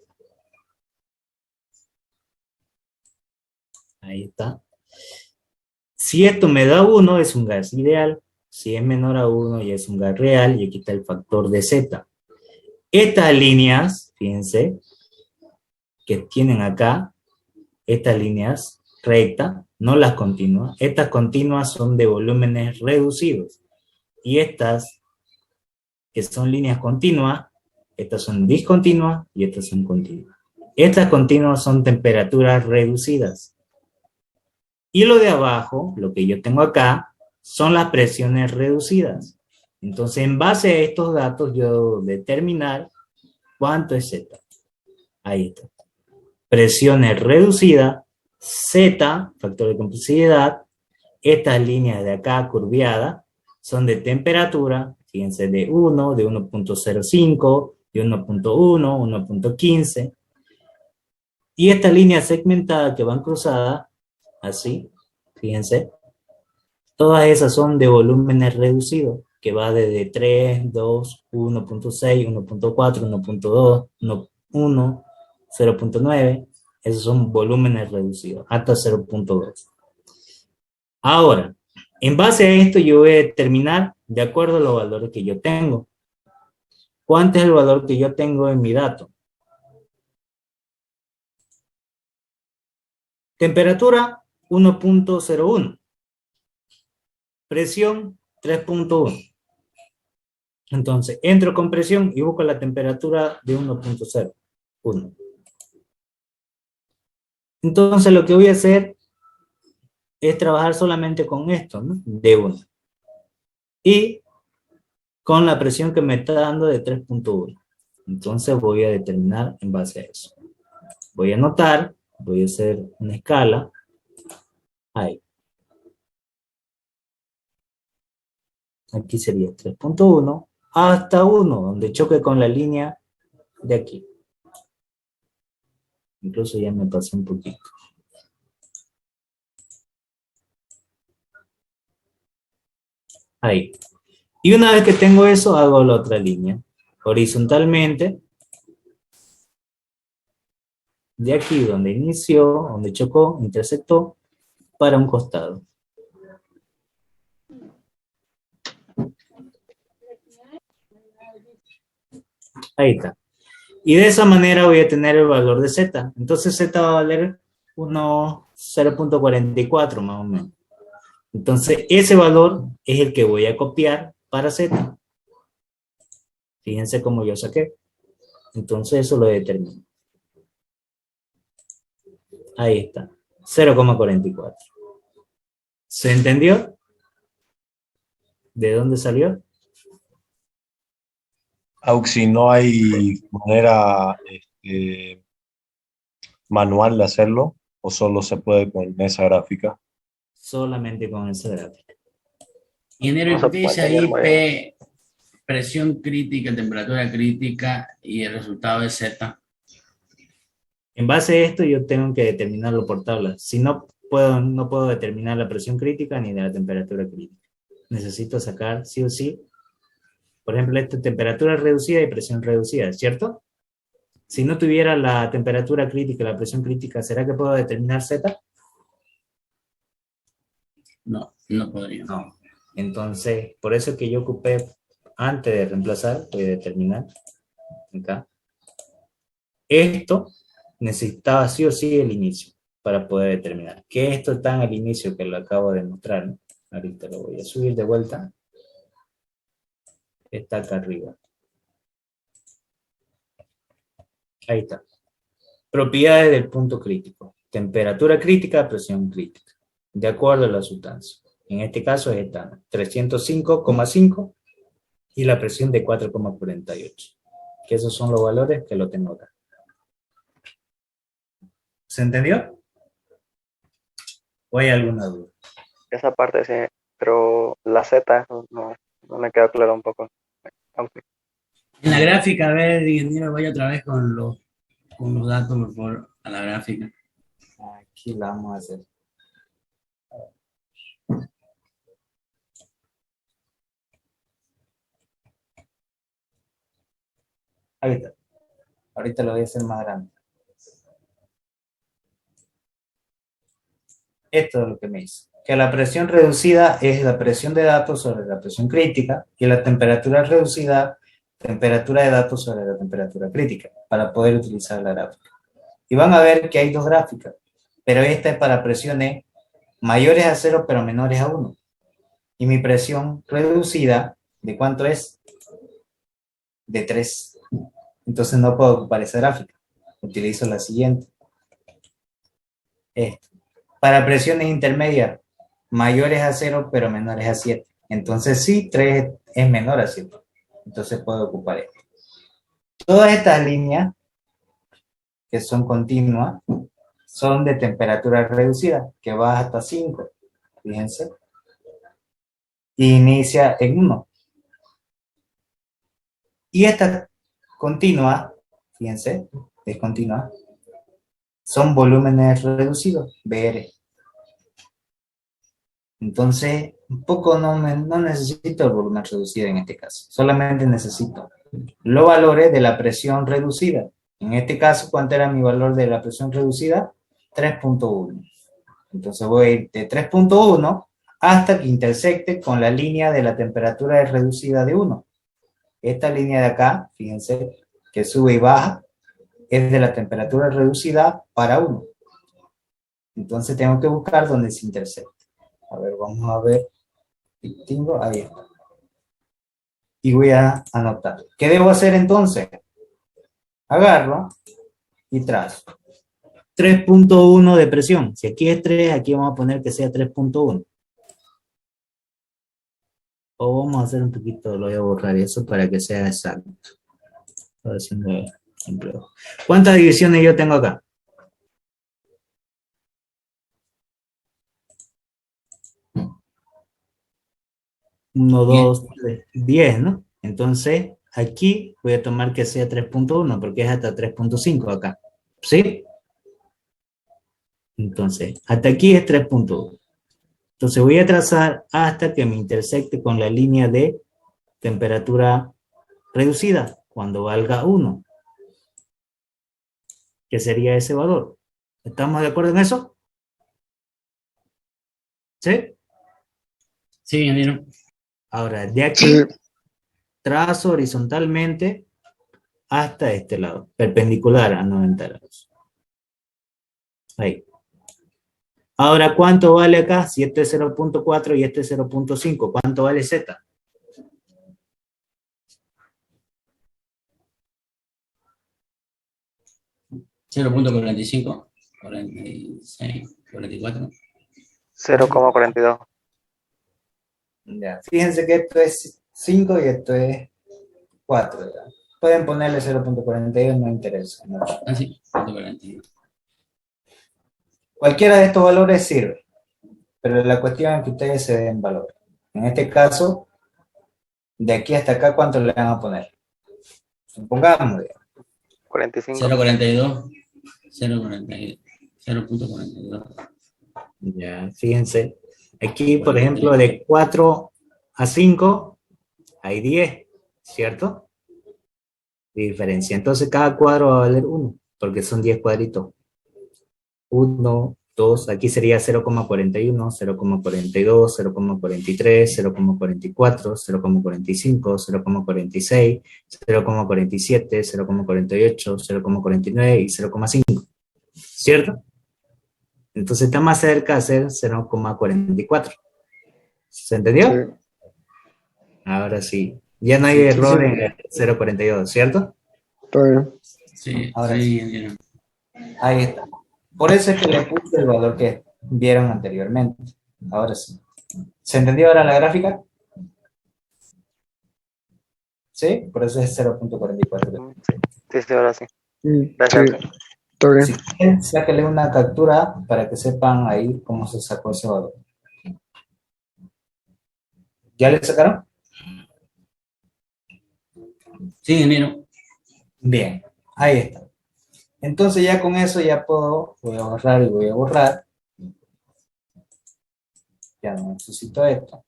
Ahí está. Si esto me da 1, es un gas ideal. Si es menor a 1, ya es un gas real. Y aquí está el factor de Z. Estas líneas, fíjense, que tienen acá, estas líneas rectas, no las continuas. Estas continuas son de volúmenes reducidos. Y estas, que son líneas continuas, estas son discontinuas y estas son continuas. Estas continuas son temperaturas reducidas. Y lo de abajo, lo que yo tengo acá, son las presiones reducidas. Entonces, en base a estos datos, yo debo determinar cuánto es Z. Ahí está. Presiones reducidas, Z, factor de complejidad. Estas líneas de acá curviadas son de temperatura, fíjense, de 1, de 1.05, de 1.1, 1.15. Y estas líneas segmentadas que van cruzadas, así, fíjense, todas esas son de volúmenes reducidos, que va desde 3, 2, 1.6, 1.4, 1.2, 1, 0.9. Esos son volúmenes reducidos, hasta 0.2. Ahora, en base a esto yo voy a determinar de acuerdo a los valores que yo tengo. ¿Cuánto es el valor que yo tengo en mi dato? Temperatura 1.01. Presión 3.1. Entonces, entro con presión y busco la temperatura de 1.01. Entonces, lo que voy a hacer es trabajar solamente con esto, ¿no? De 1. Y con la presión que me está dando de 3.1. Entonces, voy a determinar en base a eso. Voy a anotar, voy a hacer una escala. Ahí. Aquí sería 3.1 hasta 1, donde choque con la línea de aquí. Incluso ya me pasé un poquito. Ahí. Y una vez que tengo eso, hago la otra línea. Horizontalmente. De aquí donde inició, donde chocó, intersectó, para un costado. Ahí está. Y de esa manera voy a tener el valor de Z. Entonces Z va a valer 0.44 más o menos. Entonces ese valor es el que voy a copiar para Z. Fíjense cómo yo saqué. Entonces eso lo determino. Ahí está. 0.44. ¿Se entendió? ¿De dónde salió? Auxi, ¿no hay manera manual de hacerlo o solo se puede con esa gráfica? Solamente con esa gráfica. Ingeniero, No ¿y se por qué dice puede ahí tener P, presión crítica, temperatura crítica y el resultado es Z? En base a esto yo tengo que determinarlo por tabla. Si no puedo determinar la presión crítica ni de la temperatura crítica. Necesito sacar sí o sí. Por ejemplo, esta temperatura reducida y presión reducida, ¿cierto? Si no tuviera la temperatura crítica y la presión crítica, ¿será que puedo determinar Z? No, no podría. No. Entonces, por eso que yo ocupé, antes de reemplazar, voy a determinar acá. Esto necesitaba sí o sí el inicio para poder determinar. Que esto está en el inicio que lo acabo de mostrar, ¿no? Ahorita lo voy a subir de vuelta. Está acá arriba. Ahí está. Propiedades del punto crítico. Temperatura crítica, presión crítica. De acuerdo a la sustancia. En este caso es esta, 305,5 y la presión de 4,48. Que esos son los valores que lo tengo acá. ¿Se entendió? ¿O hay alguna duda? esa parte sí, pero la Z no me queda claro un poco. Aunque En la gráfica, a ver, ingeniero, vaya otra vez con los datos, por favor, a la gráfica. Aquí la vamos a hacer. Ahí está. Ahorita lo voy a hacer más grande. Esto es lo que me dice. Que la presión reducida es la presión de datos sobre la presión crítica y la temperatura reducida, temperatura de datos sobre la temperatura crítica, para poder utilizar la gráfica. Y van a ver que hay dos gráficas, pero esta es para presiones mayores a 0 pero menores a 1. Y mi presión reducida, ¿de cuánto es? De 3. Entonces no puedo ocupar esa gráfica. Utilizo la siguiente. Esta. Para presiones intermedias, mayores a 0, pero menores a 7. Entonces sí, 3 es menor a 7. Entonces puedo ocupar esto. Todas estas líneas que son continuas son de temperatura reducida, que va hasta 5. Fíjense. Y inicia en 1. Y esta continua, fíjense, es continua, son volúmenes reducidos, BR. Entonces, un poco no necesito el volumen reducido en este caso, solamente necesito los valores de la presión reducida. En este caso, ¿cuánto era mi valor de la presión reducida? 3.1. Entonces voy a ir de 3.1 hasta que intersecte con la línea de la temperatura reducida de 1. Esta línea de acá, fíjense, que sube y baja, es de la temperatura reducida para 1. Entonces tengo que buscar dónde se intersecta. A ver, vamos a ver. Distingo, ahí está. Y voy a anotar. ¿Qué debo hacer entonces? Agarro y trazo. 3.1 de presión. Si aquí es 3, aquí vamos a poner que sea 3.1. O vamos a hacer un poquito, lo voy a borrar eso para que sea exacto. Estoy haciendo empleo. ¿Cuántas divisiones yo tengo acá? 1, 2, 3, 10, ¿no? Entonces, aquí voy a tomar que sea 3.1 porque es hasta 3.5 acá. ¿Sí? Entonces, hasta aquí es 3.1. Entonces voy a trazar hasta que me intersecte con la línea de temperatura reducida, cuando valga 1. ¿Qué sería ese valor? ¿Estamos de acuerdo en eso? ¿Sí? Sí, ingeniero. Ahora, de aquí trazo horizontalmente hasta este lado, perpendicular a 90 grados. Ahí. Ahora, ¿cuánto vale acá? Si este es 0.4 y este es 0.5, ¿cuánto vale Z? $0.45, 46, 44. 0,42. Ya. Fíjense que esto es 5 y esto es 4. ¿Ya? Pueden ponerle 0.42, no interesa. No. Así, 42. Cualquiera de estos valores sirve, pero la cuestión es que ustedes se den valor. En este caso, de aquí hasta acá, ¿cuánto le van a poner? Supongamos, 45. 0.42. 0.42. ya, fíjense. Aquí, por ejemplo, de 4 a 5 hay 10, ¿cierto? Diferencia. Entonces, cada cuadro va a valer 1, porque son 10 cuadritos. 1, 2, aquí sería 0,41, 0,42, 0,43, 0,44, 0,45, 0,46, 0,47, 0,48, 0,49 y 0,5, ¿cierto? Entonces está más cerca de ser 0,44. ¿Se entendió? Sí. Ahora sí. Ya no hay error en el 0,42, ¿cierto? Está bien. Sí, Ahora sí, ingeniero. Ahí está. Por eso es que le puse el valor que vieron anteriormente. Ahora sí. ¿Se entendió ahora la gráfica? ¿Sí? Por eso es 0.44. Sí, ahora sí. Sí, Gracias. está bien. Si quieren, sáquenle una captura para que sepan ahí cómo se sacó ese valor. ¿Ya le sacaron? Sí, ingeniero. Bien, ahí está. Entonces ya con eso ya puedo, voy a borrar y voy a borrar. Ya no necesito esto.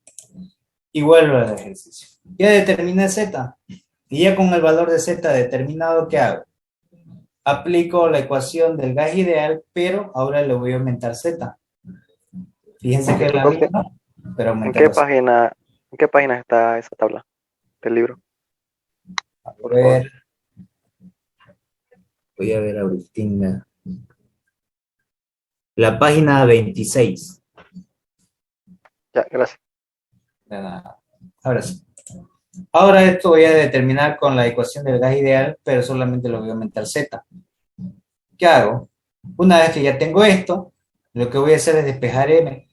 Y vuelvo al ejercicio. Ya determiné Z. Y ya con el valor de Z determinado, ¿qué hago? Aplico la ecuación del gas ideal, pero ahora le voy a aumentar Z. Fíjense que es la misma, pero ¿En aumentar qué la Z. ¿En qué página está esa tabla del libro? A ver. Voy a ver ahorita. La página 26. Ya, gracias. De nada. Ahora sí. Ahora esto voy a determinar con la ecuación del gas ideal, pero solamente lo voy a aumentar Z. ¿Qué hago? Una vez que ya tengo esto, lo que voy a hacer es despejar M.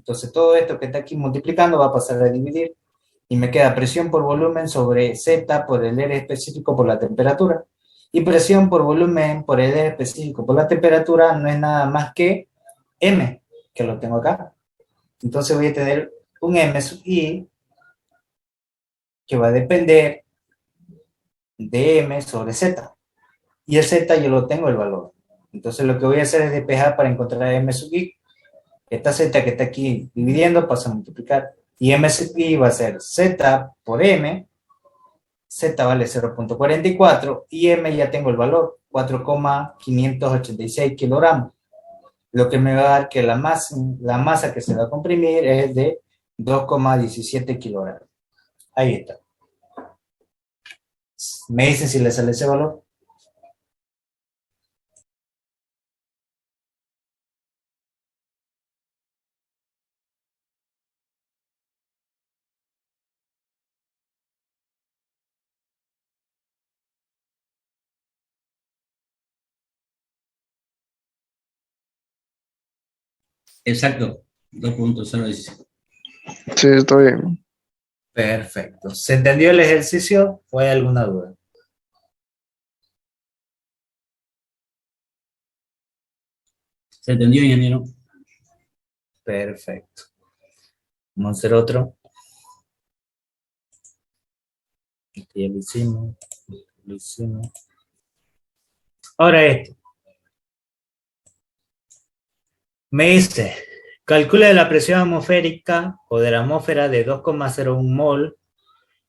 Entonces todo esto que está aquí multiplicando va a pasar a dividir y me queda presión por volumen sobre Z por el R específico por la temperatura. Y presión por volumen por el R específico por la temperatura no es nada más que M, que lo tengo acá. Entonces voy a tener un M sub I que va a depender de M sobre Z. Y el Z yo lo tengo el valor. Entonces lo que voy a hacer es despejar para encontrar M sub I. Esta Z que está aquí dividiendo pasa a multiplicar. Y M sub I va a ser Z por M. Z vale 0.44 y M ya tengo el valor, 4,586 kilogramos. Lo que me va a dar que la masa que se va a comprimir es de 2,17 kilogramos. Ahí está. ¿Me dicen si le sale ese valor? Exacto, 2.016. Sí, está bien. Perfecto. ¿Se entendió el ejercicio o hay alguna duda? ¿Se entendió, ingeniero? Perfecto. Vamos a hacer otro. Este ya lo hicimos. Lo hicimos. Ahora este. Me dice, calcula la presión atmosférica o de la atmósfera de 2,01 mol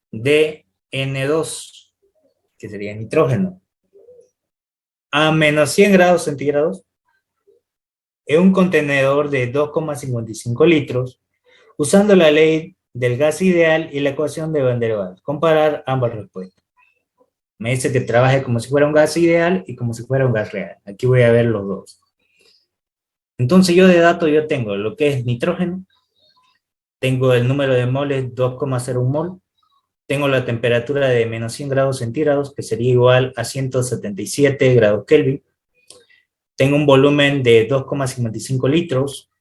de N2, que sería nitrógeno, a menos 100 grados centígrados en un contenedor de 2,55 litros, usando la ley del gas ideal y la ecuación de Van der Waals. Comparar ambas respuestas. Me dice que trabaje como si fuera un gas ideal y como si fuera un gas real. Aquí voy a ver los dos. Entonces yo de datos yo tengo lo que es nitrógeno, tengo el número de moles 2,01 mol, tengo la temperatura de menos 100 grados centígrados, que sería igual a 177 grados Kelvin, tengo un volumen de 2,55 litros,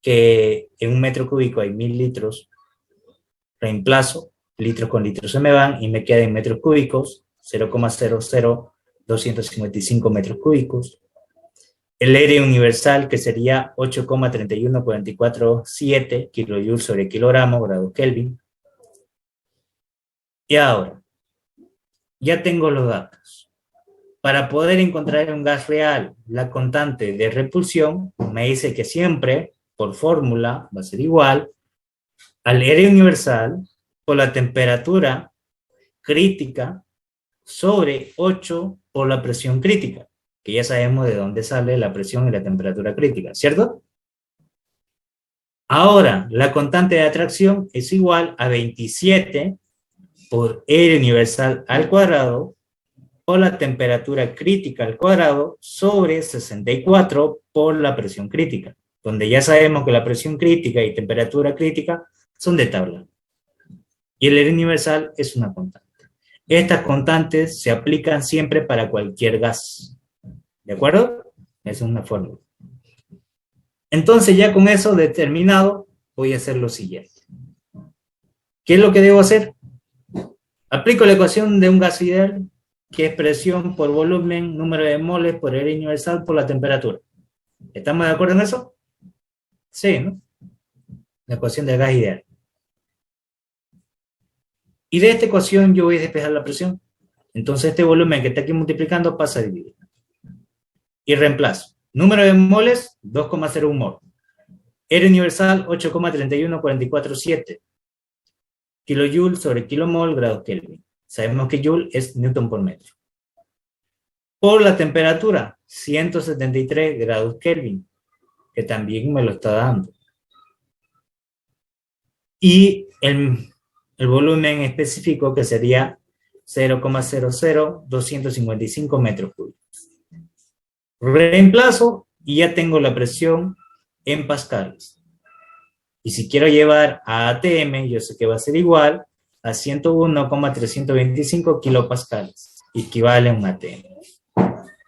que en un metro cúbico hay 1000 litros, reemplazo, litros con litros se me van y me queda en metros cúbicos, 0,00255 metros cúbicos. El aire universal, que sería 8,31447 kilojoules sobre kilogramo, grados Kelvin. Y ahora, ya tengo los datos. Para poder encontrar un gas real, la constante de repulsión me dice que siempre, por fórmula, va a ser igual al aire universal por la temperatura crítica sobre 8 por la presión crítica, que ya sabemos de dónde sale la presión y la temperatura crítica, ¿cierto? Ahora, la constante de atracción es igual a 27 por R universal al cuadrado por la temperatura crítica al cuadrado sobre 64 por la presión crítica, donde ya sabemos que la presión crítica y temperatura crítica son de tabla. Y el R universal es una constante. Estas constantes se aplican siempre para cualquier gas. ¿De acuerdo? Esa es una fórmula. Entonces ya con eso determinado, voy a hacer lo siguiente. ¿Qué es lo que debo hacer? Aplico la ecuación de un gas ideal, que es presión por volumen, número de moles por R universal por la temperatura. ¿Estamos de acuerdo en eso? Sí, ¿no? La ecuación del gas ideal. Y de esta ecuación yo voy a despejar la presión. Entonces este volumen que está aquí multiplicando pasa a dividir. Y reemplazo. Número de moles, 2,01 mol. R universal, 8,31447. Kilojoules sobre kilomol, grados Kelvin. Sabemos que Joule es Newton por metro. Por la temperatura, 173 grados Kelvin, que también me lo está dando. Y el volumen específico, que sería 0,00255 metros cúbicos. Reemplazo y ya tengo la presión en pascales. Y si quiero llevar a ATM, yo sé que va a ser igual a 101,325 kilopascales, equivale a un ATM.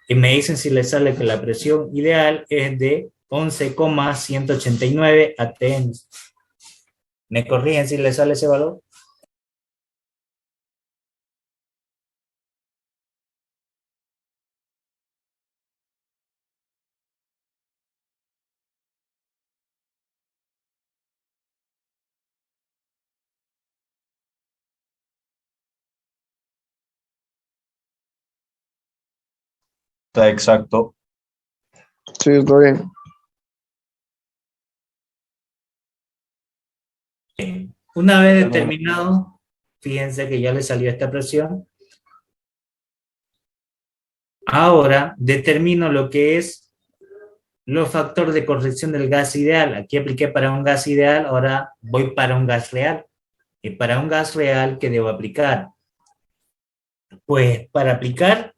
Y me dicen si les sale que la presión ideal es de 11,189 atm. ¿Me corrigen si les sale ese valor? Está exacto. Sí, está bien. Una vez determinado, fíjense que ya le salió esta presión. Ahora determino lo que es los factores de corrección del gas ideal. Aquí apliqué para un gas ideal, ahora voy para un gas real. Y para un gas real, ¿qué debo aplicar? Pues para aplicar,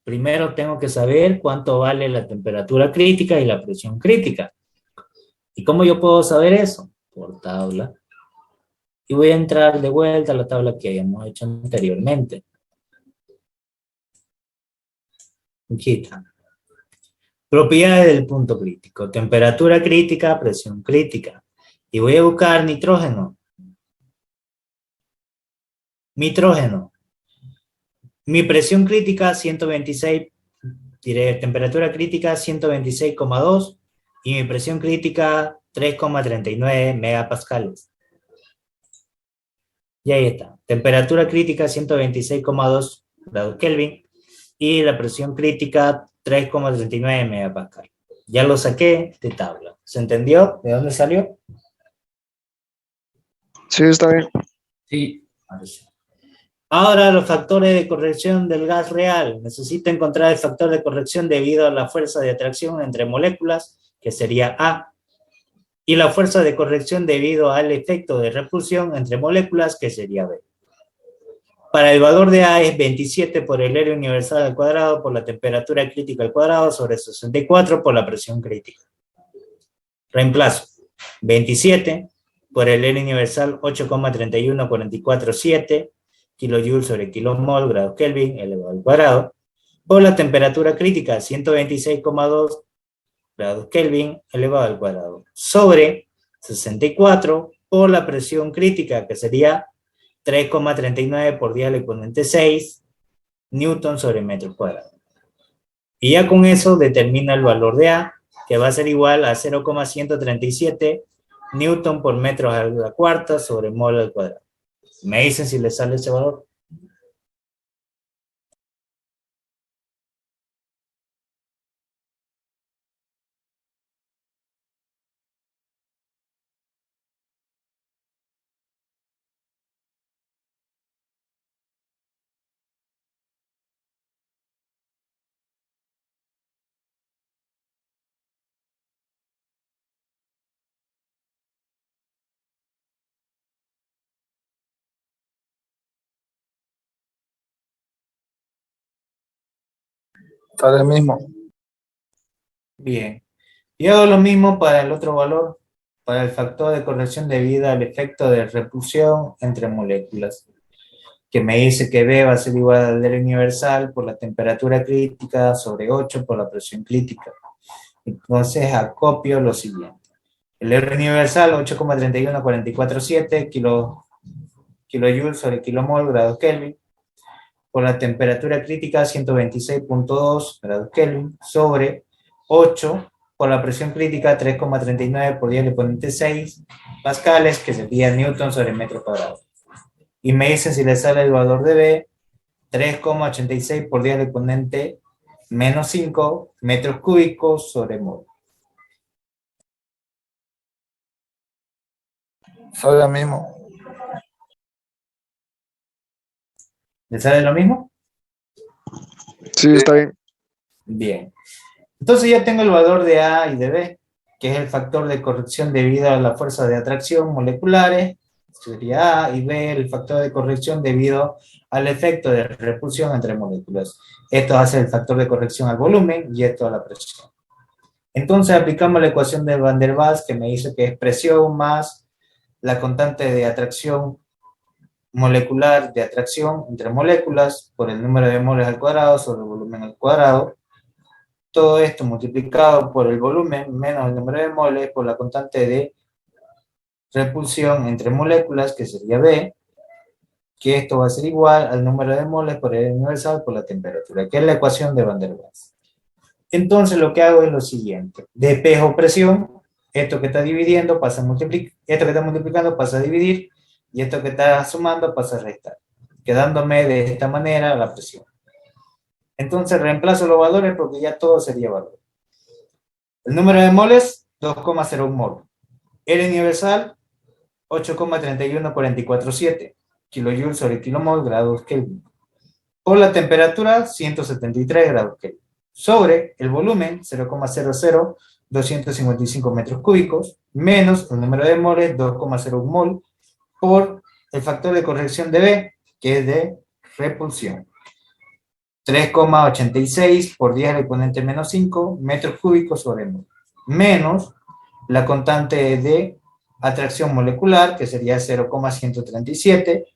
primero tengo que saber cuánto vale la temperatura crítica y la presión crítica. ¿Y cómo yo puedo saber eso? Por tabla. Y voy a entrar de vuelta a la tabla que habíamos hecho anteriormente. Aquí está. Propiedades del punto crítico. Temperatura crítica, presión crítica. Y voy a buscar nitrógeno. Nitrógeno. Mi presión crítica 126, diré temperatura crítica 126,2 y mi presión crítica 3,39 megapascales. Y ahí está. Temperatura crítica 126,2 grados Kelvin y la presión crítica 3,39 megapascal. Ya lo saqué de tabla. ¿Se entendió? ¿De dónde salió? Sí, está bien. Sí, Ahora los factores de corrección del gas real. Necesito encontrar el factor de corrección debido a la fuerza de atracción entre moléculas, que sería A, y la fuerza de corrección debido al efecto de repulsión entre moléculas, que sería B. Para el valor de A es 27 por el área universal al cuadrado por la temperatura crítica al cuadrado sobre 64 por la presión crítica. Reemplazo. 27 por el área universal 8,31447 kilojoules sobre kilomol grados Kelvin elevado al cuadrado por la temperatura crítica 126,2 grados Kelvin elevado al cuadrado sobre 64 por la presión crítica, que sería 3,39 por 10 al exponente 6 newton sobre metro cuadrado. Y ya con eso determina el valor de A, que va a ser igual a 0,137 newton por metro a la cuarta sobre mol al cuadrado. ¿Me dicen si les sale ese valor? Sale el mismo. Bien. Y hago lo mismo para el otro valor, para el factor de corrección debido al efecto de repulsión entre moléculas, que me dice que B va a ser igual al del universal por la temperatura crítica sobre 8 por la presión crítica. Entonces acopio lo siguiente. El R universal 8,31447 kilojoules sobre kilomol grados Kelvin por la temperatura crítica 126,2 grados Kelvin sobre 8 por la presión crítica 3,39 por 10 al exponente 6 pascales, que sería newton sobre metro cuadrado. Y me dicen si le sale el valor de B, 3,86 por 10 al exponente menos 5 metros cúbicos sobre mol. Sale el mismo. ¿Le sale lo mismo? Sí, está bien. Bien. Entonces ya tengo el valor de A y de B, que es el factor de corrección debido a la fuerza de atracción moleculares, sería A, y B, el factor de corrección debido al efecto de repulsión entre moléculas. Esto hace el factor de corrección al volumen y esto a la presión. Entonces aplicamos la ecuación de Van der Waals, que me dice que es presión más la constante de atracción molecular de atracción entre moléculas por el número de moles al cuadrado sobre el volumen al cuadrado, todo esto multiplicado por el volumen menos el número de moles por la constante de repulsión entre moléculas, que sería B, que esto va a ser igual al número de moles por el universal por la temperatura, que es la ecuación de Van der Waals. Entonces lo que hago es lo siguiente: despejo presión, esto que está dividiendo pasa a multiplicar, esto que está multiplicando pasa a dividir, y esto que está sumando pasa a restar, quedándome de esta manera la presión. Entonces reemplazo los valores porque ya todo sería valor. El número de moles, 2,01 mol. El universal, 8,31447 kilojoules sobre kilomol grados Kelvin. Por la temperatura, 173 grados Kelvin. Sobre el volumen, 0,00255 metros cúbicos, menos el número de moles, 2,01 mol, por el factor de corrección de B, que es de repulsión. 3,86 por 10 al exponente menos 5 metros cúbicos sobre mol, menos la constante de atracción molecular, que sería 0,137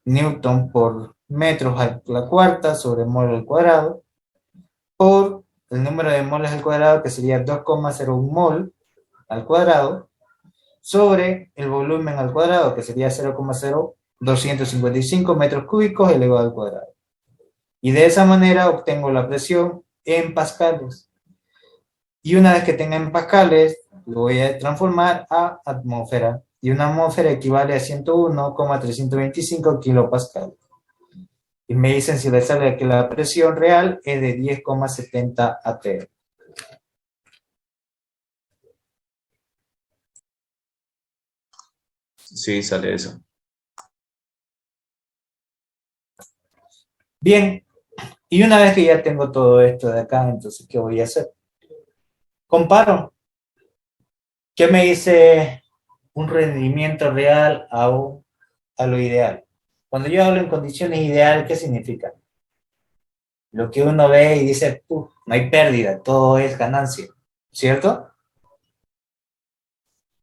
newton por metros a la cuarta sobre mol al cuadrado, por el número de moles al cuadrado, que sería 2,01 mol al cuadrado, sobre el volumen al cuadrado, que sería 0,0255 metros cúbicos elevado al cuadrado. Y de esa manera obtengo la presión en pascales. Y una vez que tenga en pascales, lo voy a transformar a atmósfera. Y una atmósfera equivale a 101,325 kilopascales. Y me dicen si les sale que la presión real es de 10,70 atm. Sí, sale eso. Bien, y una vez que ya tengo todo esto de acá, entonces, ¿qué voy a hacer? Comparo. ¿Qué me dice un rendimiento real a lo ideal? Cuando yo hablo en condiciones ideales, ¿qué significa? Lo que uno ve y dice, no hay pérdida, todo es ganancia, ¿cierto?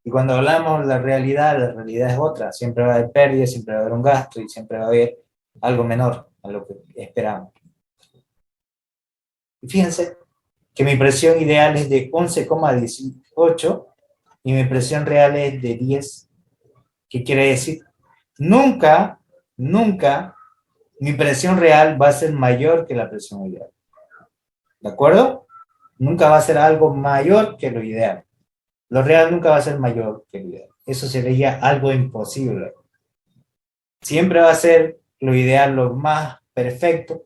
Y cuando hablamos de la realidad es otra. Siempre va a haber pérdida, siempre va a haber un gasto y siempre va a haber algo menor a lo que esperamos. Y fíjense que mi presión ideal es de 11,18 y mi presión real es de 10. ¿Qué quiere decir? Nunca mi presión real va a ser mayor que la presión ideal. ¿De acuerdo? Nunca va a ser algo mayor que lo ideal. Lo real nunca va a ser mayor que lo ideal. Eso sería algo imposible. Siempre va a ser lo ideal lo más perfecto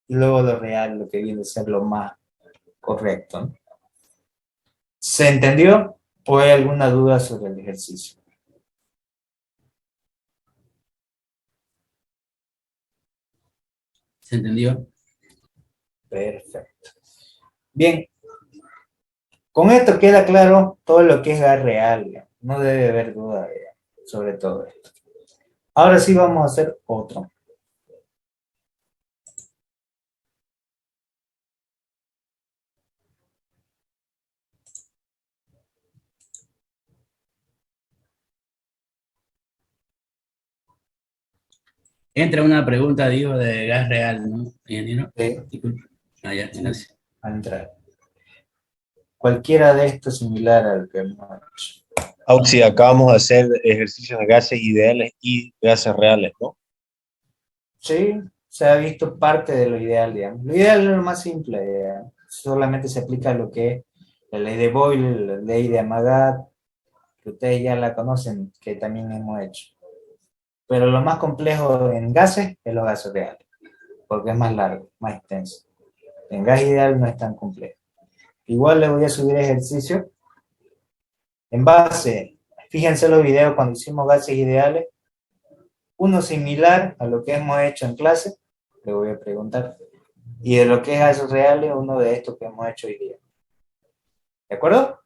y luego lo real lo que viene a ser lo más correcto, ¿no? ¿Se entendió? ¿O hay alguna duda sobre el ejercicio? ¿Se entendió? Perfecto. Bien. Con esto queda claro todo lo que es gas real, ya. No debe haber duda sobre todo esto. Ahora sí vamos a hacer otro. Entra una pregunta, digo, de gas real, ¿no, ingeniero? Sí. Disculpe. Ah, ya, gracias. A entrar. Cualquiera de estos es similar al que hemos hecho. Auxi, acabamos de hacer ejercicios de gases ideales y gases reales, ¿no? Sí, se ha visto parte de lo ideal, digamos. Lo ideal es lo más simple, digamos. Solamente se aplica lo que es la ley de Boyle, la ley de Amagat, que ustedes ya la conocen, que también hemos hecho. Pero lo más complejo en gases es los gases reales, porque es más largo, más extenso. En gas ideal no es tan complejo. Igual les voy a subir ejercicio. En base, fíjense los videos cuando hicimos gases ideales, uno similar a lo que hemos hecho en clase, le voy a preguntar, y de lo que es gases reales, uno de estos que hemos hecho hoy día. ¿De acuerdo?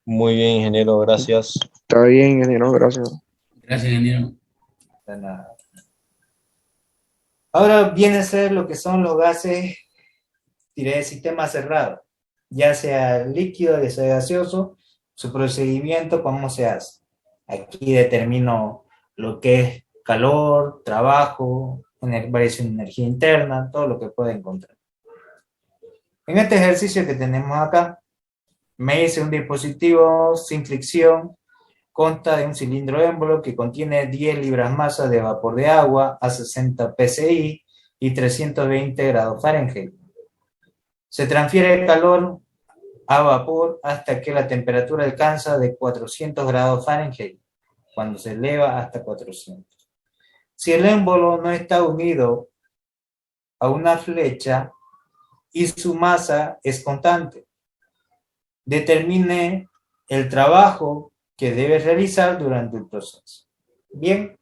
Muy bien, ingeniero, gracias. Está bien, ingeniero, gracias. Gracias, ingeniero. De nada. Ahora viene a ser lo que son los gases, diré, de sistema cerrado, ya sea líquido, ya sea gaseoso, su procedimiento, cómo se hace. Aquí determino lo que es calor, trabajo, variación de energía interna, todo lo que pueda encontrar. En este ejercicio que tenemos acá, me dice un dispositivo sin fricción, consta de un cilindro émbolo que contiene 10 libras masa de vapor de agua a 60 psi y 320 grados Fahrenheit. Se transfiere el calor a vapor hasta que la temperatura alcanza de 400 grados Fahrenheit, cuando se eleva hasta 400. Si el émbolo no está unido a una flecha y su masa es constante, determine el trabajo que debe realizar durante el proceso. Bien,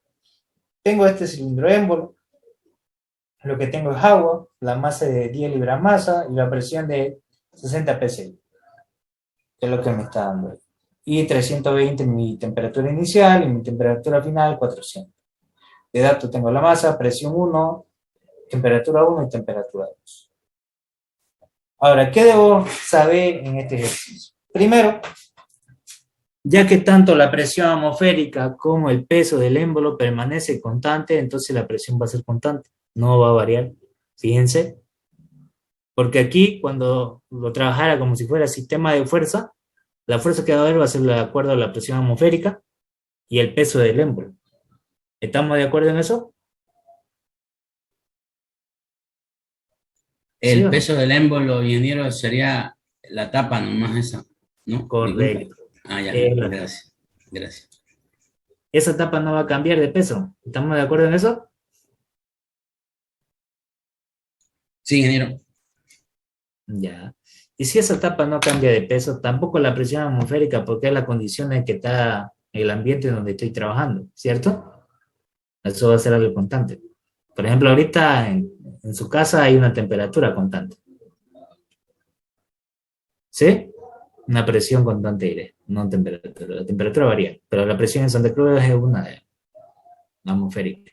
tengo este cilindro émbolo, lo que tengo es agua, la masa de 10 libras masa y la presión de 60 psi, que es lo que me está dando ahí. Y 320 mi temperatura inicial y mi temperatura final 400. De datos tengo la masa, presión 1, temperatura 1 y temperatura 2. Ahora, ¿qué debo saber en este ejercicio? Primero, ya que tanto la presión atmosférica como el peso del émbolo permanece constante, entonces la presión va a ser constante, no va a variar. Fíjense, porque aquí cuando lo trabajara como si fuera sistema de fuerza, la fuerza que va a haber va a ser de acuerdo a la presión atmosférica y el peso del émbolo. ¿Estamos de acuerdo en eso? El ¿Sí o no? peso del émbolo, ingeniero, sería la tapa nomás esa, ¿no? Correcto. Ah, ya, La- gracias. Gracias. Esa tapa no va a cambiar de peso. ¿Estamos de acuerdo en eso? Sí, ingeniero. Ya. Y si esa tapa no cambia de peso, tampoco la presión atmosférica, porque es la condición en que está el ambiente donde estoy trabajando, ¿cierto? Eso va a ser algo constante. Por ejemplo, ahorita en su casa hay una temperatura constante. ¿Sí? Una presión constante diré, no temperatura. La temperatura varía, pero la presión en Santa Cruz es una atmosférica.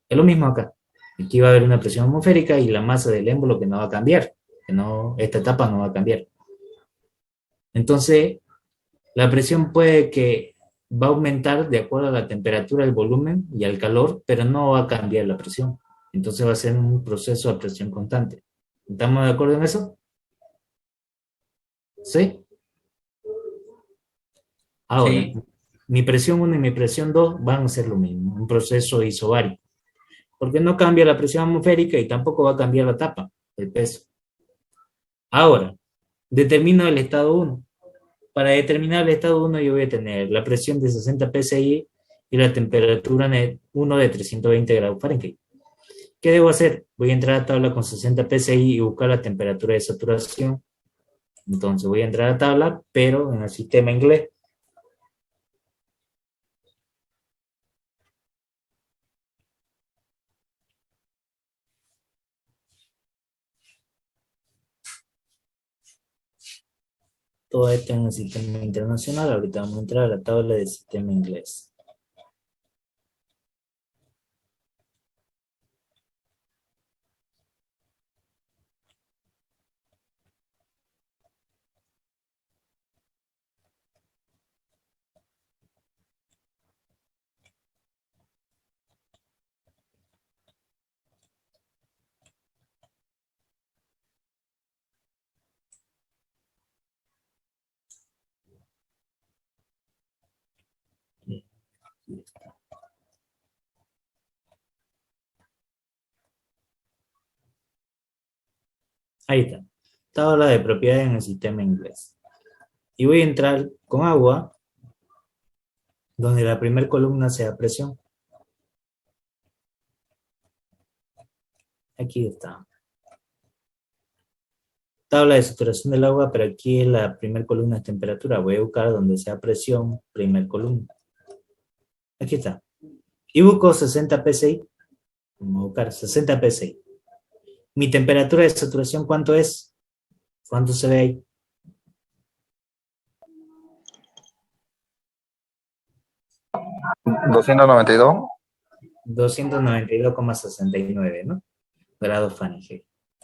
Es lo mismo acá. Aquí va a haber una presión atmosférica y la masa del émbolo que no va a cambiar. Que no, esta etapa no va a cambiar. Entonces, la presión puede que va a aumentar de acuerdo a la temperatura, el volumen y al calor, pero no va a cambiar la presión. Entonces va a ser un proceso a presión constante. ¿Estamos de acuerdo en eso? ¿Sí? Ahora, Sí. mi presión 1 y mi presión 2 van a ser lo mismo, un proceso isobárico. Porque no cambia la presión atmosférica y tampoco va a cambiar la tapa, el peso. Ahora, determino el estado 1. Para determinar el estado 1 yo voy a tener la presión de 60 psi y la temperatura 1 de 320 grados Fahrenheit. ¿Qué debo hacer? Voy a entrar a la tabla con 60 psi y buscar la temperatura de saturación. Entonces voy a entrar a la tabla, pero en el sistema inglés. Todo esto en el sistema internacional. Ahorita vamos a entrar a la tabla del sistema inglés. Ahí está. Tabla de propiedades en el sistema inglés. Y voy a entrar con agua, donde la primera columna sea presión. Aquí está. Tabla de saturación del agua, pero aquí en la primera columna es temperatura. Voy a buscar donde sea presión, primer columna. Aquí está. Y busco 60 psi. Vamos a buscar 60 psi. Mi temperatura de saturación, ¿cuánto es? ¿Cuánto se ve ahí? ¿292? 292,69, ¿no? Grados Fahrenheit.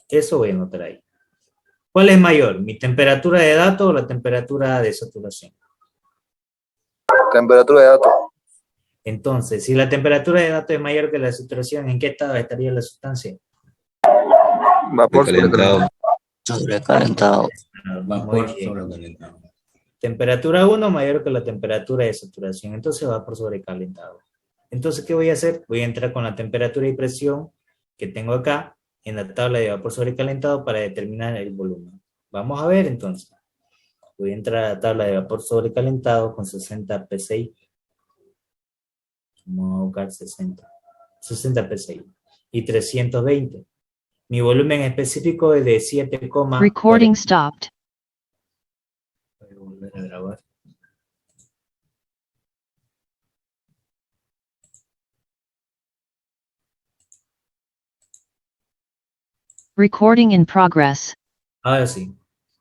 Eso voy a anotar ahí. ¿Cuál es mayor? ¿Mi temperatura de dato o la temperatura de saturación? Temperatura de datos. Entonces, si la temperatura de dato es mayor que la saturación, ¿en qué estado estaría la sustancia? Vapor sobrecalentado. Sobrecalentado. Muy Vapor bien. sobrecalentado. Temperatura 1 mayor que la temperatura de saturación, entonces va por sobrecalentado. Entonces, ¿qué voy a hacer? Voy a entrar con la temperatura y presión que tengo acá en la tabla de vapor sobrecalentado para determinar el volumen. Vamos a ver entonces. Voy a entrar a la tabla de vapor sobrecalentado con 60 psi. Vamos a buscar 60 psi. Y 320. Mi volumen específico es de 7,40. Recording stopped. Voy a volver a grabar. Recording in progress. Ahora sí.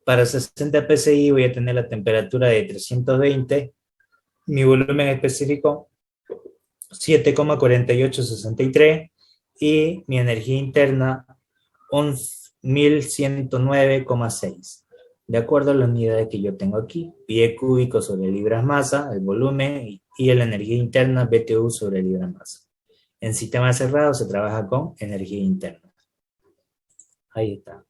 Para 60 psi voy a tener la temperatura de 320. Mi volumen específico 7,4863 y mi energía interna 1109,6. De acuerdo a las unidades que yo tengo aquí, pie cúbico sobre libras masa, el volumen y la energía interna BTU sobre libras masa. En sistema cerrado se trabaja con energía interna. Ahí está.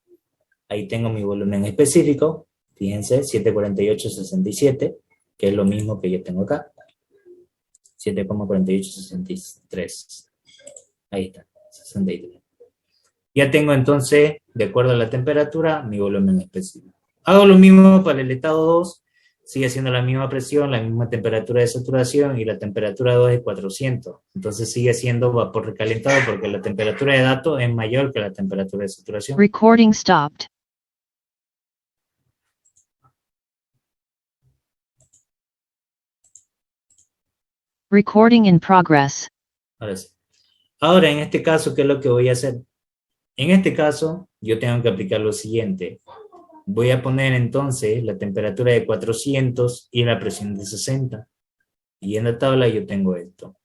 Ahí tengo mi volumen específico, fíjense, 748,67, que es lo mismo que yo tengo acá. 7,4863. Ahí está, 63. Ya tengo entonces, de acuerdo a la temperatura, mi volumen específico. Hago lo mismo para el estado 2, sigue siendo la misma presión, la misma temperatura de saturación y la temperatura 2 es 400. Entonces sigue siendo vapor recalentado porque la temperatura de datos es mayor que la temperatura de saturación. Recording stopped. Recording in progress. Ahora sí. Ahora, en este caso, ¿qué es lo que voy a hacer? En este caso, yo tengo que aplicar lo siguiente. Voy a poner entonces la temperatura de 400 y la presión de 60. Y en la tabla yo tengo esto.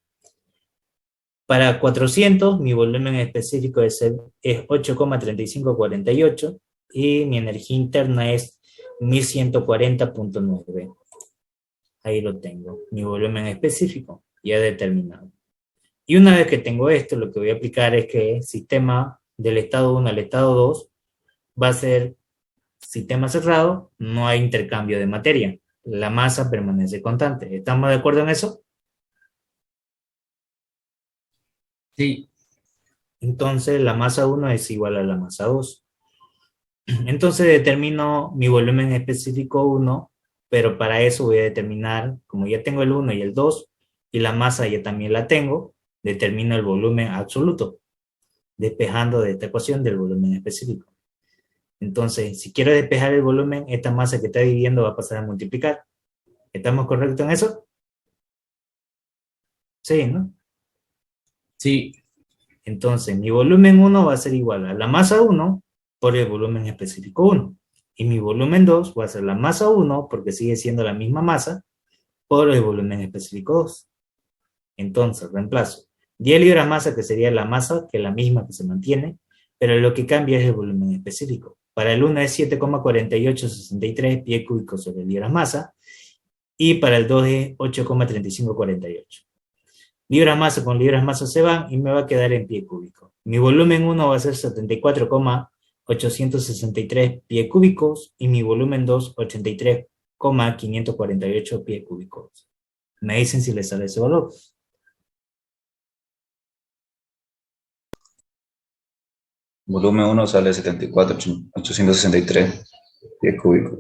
Para 400, mi volumen específico es 8,3548 y mi energía interna es 1140,9. Ahí lo tengo, mi volumen específico ya determinado. Y una vez que tengo esto, lo que voy a aplicar es que el sistema del estado 1 al estado 2 va a ser sistema cerrado, no hay intercambio de materia. La masa permanece constante. ¿Estamos de acuerdo en eso? Sí. Entonces la masa 1 es igual a la masa 2. Entonces determino mi volumen específico 1, pero para eso voy a determinar, como ya tengo el 1 y el 2, y la masa ya también la tengo, determino el volumen absoluto, despejando de esta ecuación del volumen específico. Entonces, si quiero despejar el volumen, esta masa que está dividiendo va a pasar a multiplicar. ¿Estamos correctos en eso? Sí, ¿no? Sí. Entonces, mi volumen 1 va a ser igual a la masa 1 por el volumen específico 1. Y mi volumen 2 va a ser la masa 1, porque sigue siendo la misma masa, por el volumen específico 2. Entonces, reemplazo 10 libras masa, que sería la masa, que es la misma que se mantiene, pero lo que cambia es el volumen específico. Para el 1 es 7,4863 pie cúbico sobre libras masa, y para el 2 es 8,3548. Libras masa con libras masa se van y me va a quedar en pie cúbico. Mi volumen 1 va a ser 74,863 pie cúbicos y mi volumen 2, 83,548 pie cúbicos. Me dicen si les sale ese valor. Volumen 1 sale 74,863 pies cúbicos.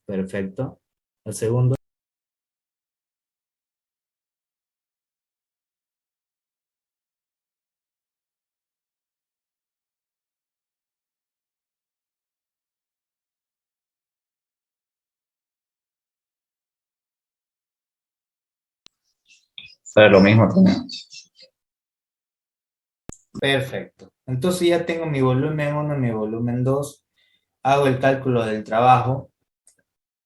Perfecto. El segundo. Sale lo mismo también. Perfecto. Entonces ya tengo mi volumen 1 y mi volumen 2. Hago el cálculo del trabajo.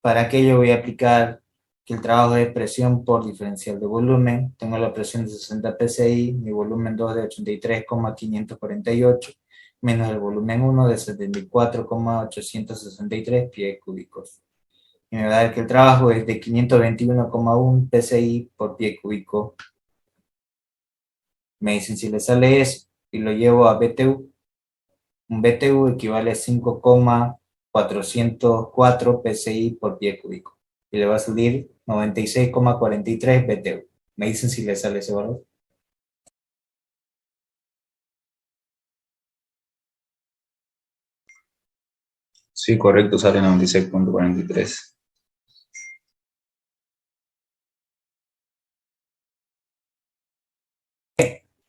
Para aquello voy a aplicar que el trabajo de presión por diferencial de volumen. Tengo la presión de 60 psi, mi volumen 2 de 83,548, menos el volumen 1 de 74,863 pies cúbicos. Y me va a dar que el trabajo es de 521,1 psi por pie cúbico. Me dicen si le sale eso y lo llevo a BTU. Un BTU equivale a 5,404 PSI por pie cúbico. Y le va a salir 96,43 BTU. ¿Me dicen si le sale ese valor? Sí, correcto, sale 96,43.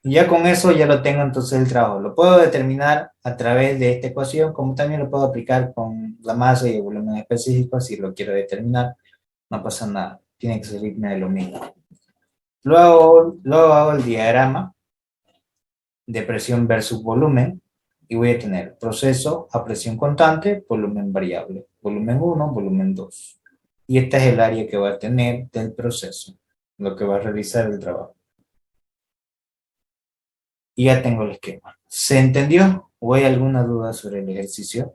Y ya con eso ya lo tengo entonces el trabajo. Lo puedo determinar a través de esta ecuación, como también lo puedo aplicar con la masa y el volumen específico si lo quiero determinar. No pasa nada, tiene que salirme de lo mismo. Luego hago el diagrama de presión versus volumen y voy a tener proceso a presión constante, volumen variable, volumen 1, volumen 2. Y esta es el área que va a tener del proceso, lo que va a realizar el trabajo. Y ya tengo el esquema. ¿Se entendió? ¿O hay alguna duda sobre el ejercicio?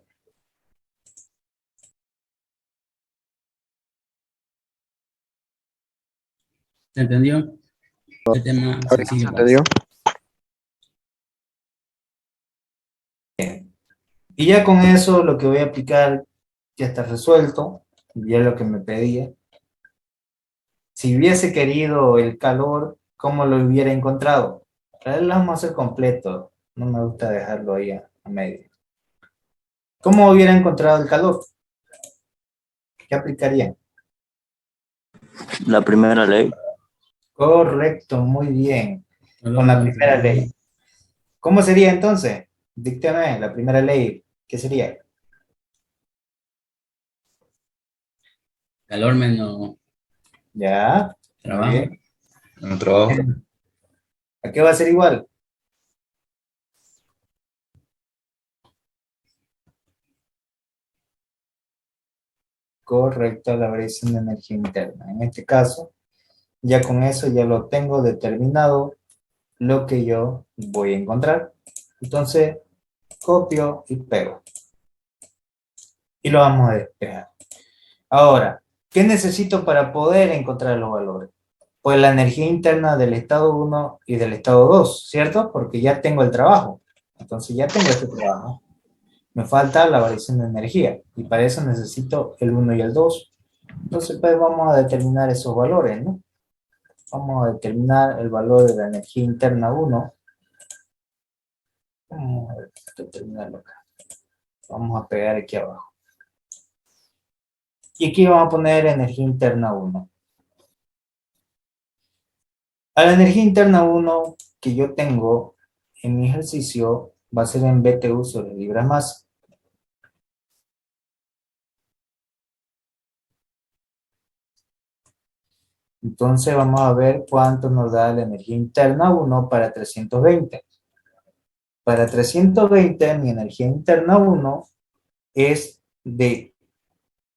¿Se entendió? El tema ¿Se sencillo. entendió? Y ya con eso lo que voy a aplicar ya está resuelto. Ya lo que me pedía. Si hubiese querido el calor, ¿cómo lo hubiera encontrado? Lo vamos a hacer completo. No me gusta dejarlo ahí a medio. ¿Cómo hubiera encontrado el calor? ¿Qué aplicaría? La primera ley. Correcto, muy bien. Con la primera ley. ¿Cómo sería entonces? Díctame la primera ley. ¿Qué sería? Calor menos Ya. trabajo. Muy bien. En trabajo. ¿A qué va a ser igual? Correcto, la variación de energía interna. En este caso, ya con eso ya lo tengo determinado lo que yo voy a encontrar. Entonces, copio y pego. Y lo vamos a despejar. Ahora, ¿qué necesito para poder encontrar los valores? Pues la energía interna del estado 1 y del estado 2, ¿cierto? Porque ya tengo el trabajo. Entonces ya tengo este trabajo. Me falta la variación de energía. Y para eso necesito el 1 y el 2. Entonces, pues vamos a determinar esos valores, ¿no? Vamos a determinar el valor de la energía interna 1. Vamos a determinarlo acá. Vamos a pegar aquí abajo. Y aquí vamos a poner energía interna 1. A la energía interna 1 que yo tengo en mi ejercicio va a ser en BTU sobre libra masa. Entonces vamos a ver cuánto nos da la energía interna 1 para 320. Para 320 mi energía interna 1 es de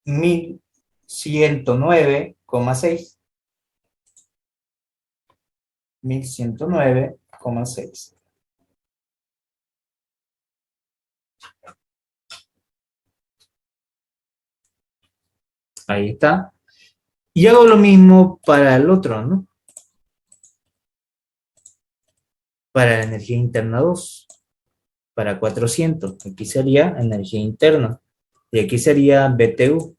1109,6. 1109,6. Ahí está. Y hago lo mismo para el otro, ¿no? Para la energía interna 2. Para 400. Aquí sería energía interna. Y aquí sería BTU.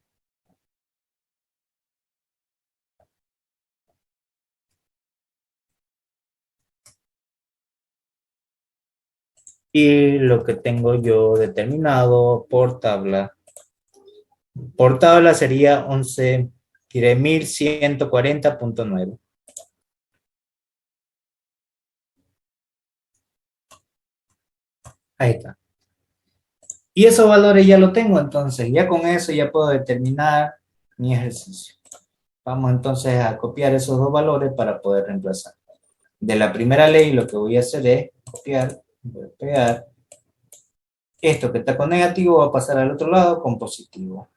Y lo que tengo yo determinado por tabla. Por tabla sería 1140.9. Ahí está. Y esos valores ya lo tengo, entonces ya con eso ya puedo determinar mi ejercicio. Vamos entonces a copiar esos dos valores para poder reemplazar. De la primera ley lo que voy a hacer es copiar, voy a pegar. Esto que está con negativo va a pasar al otro lado con positivo,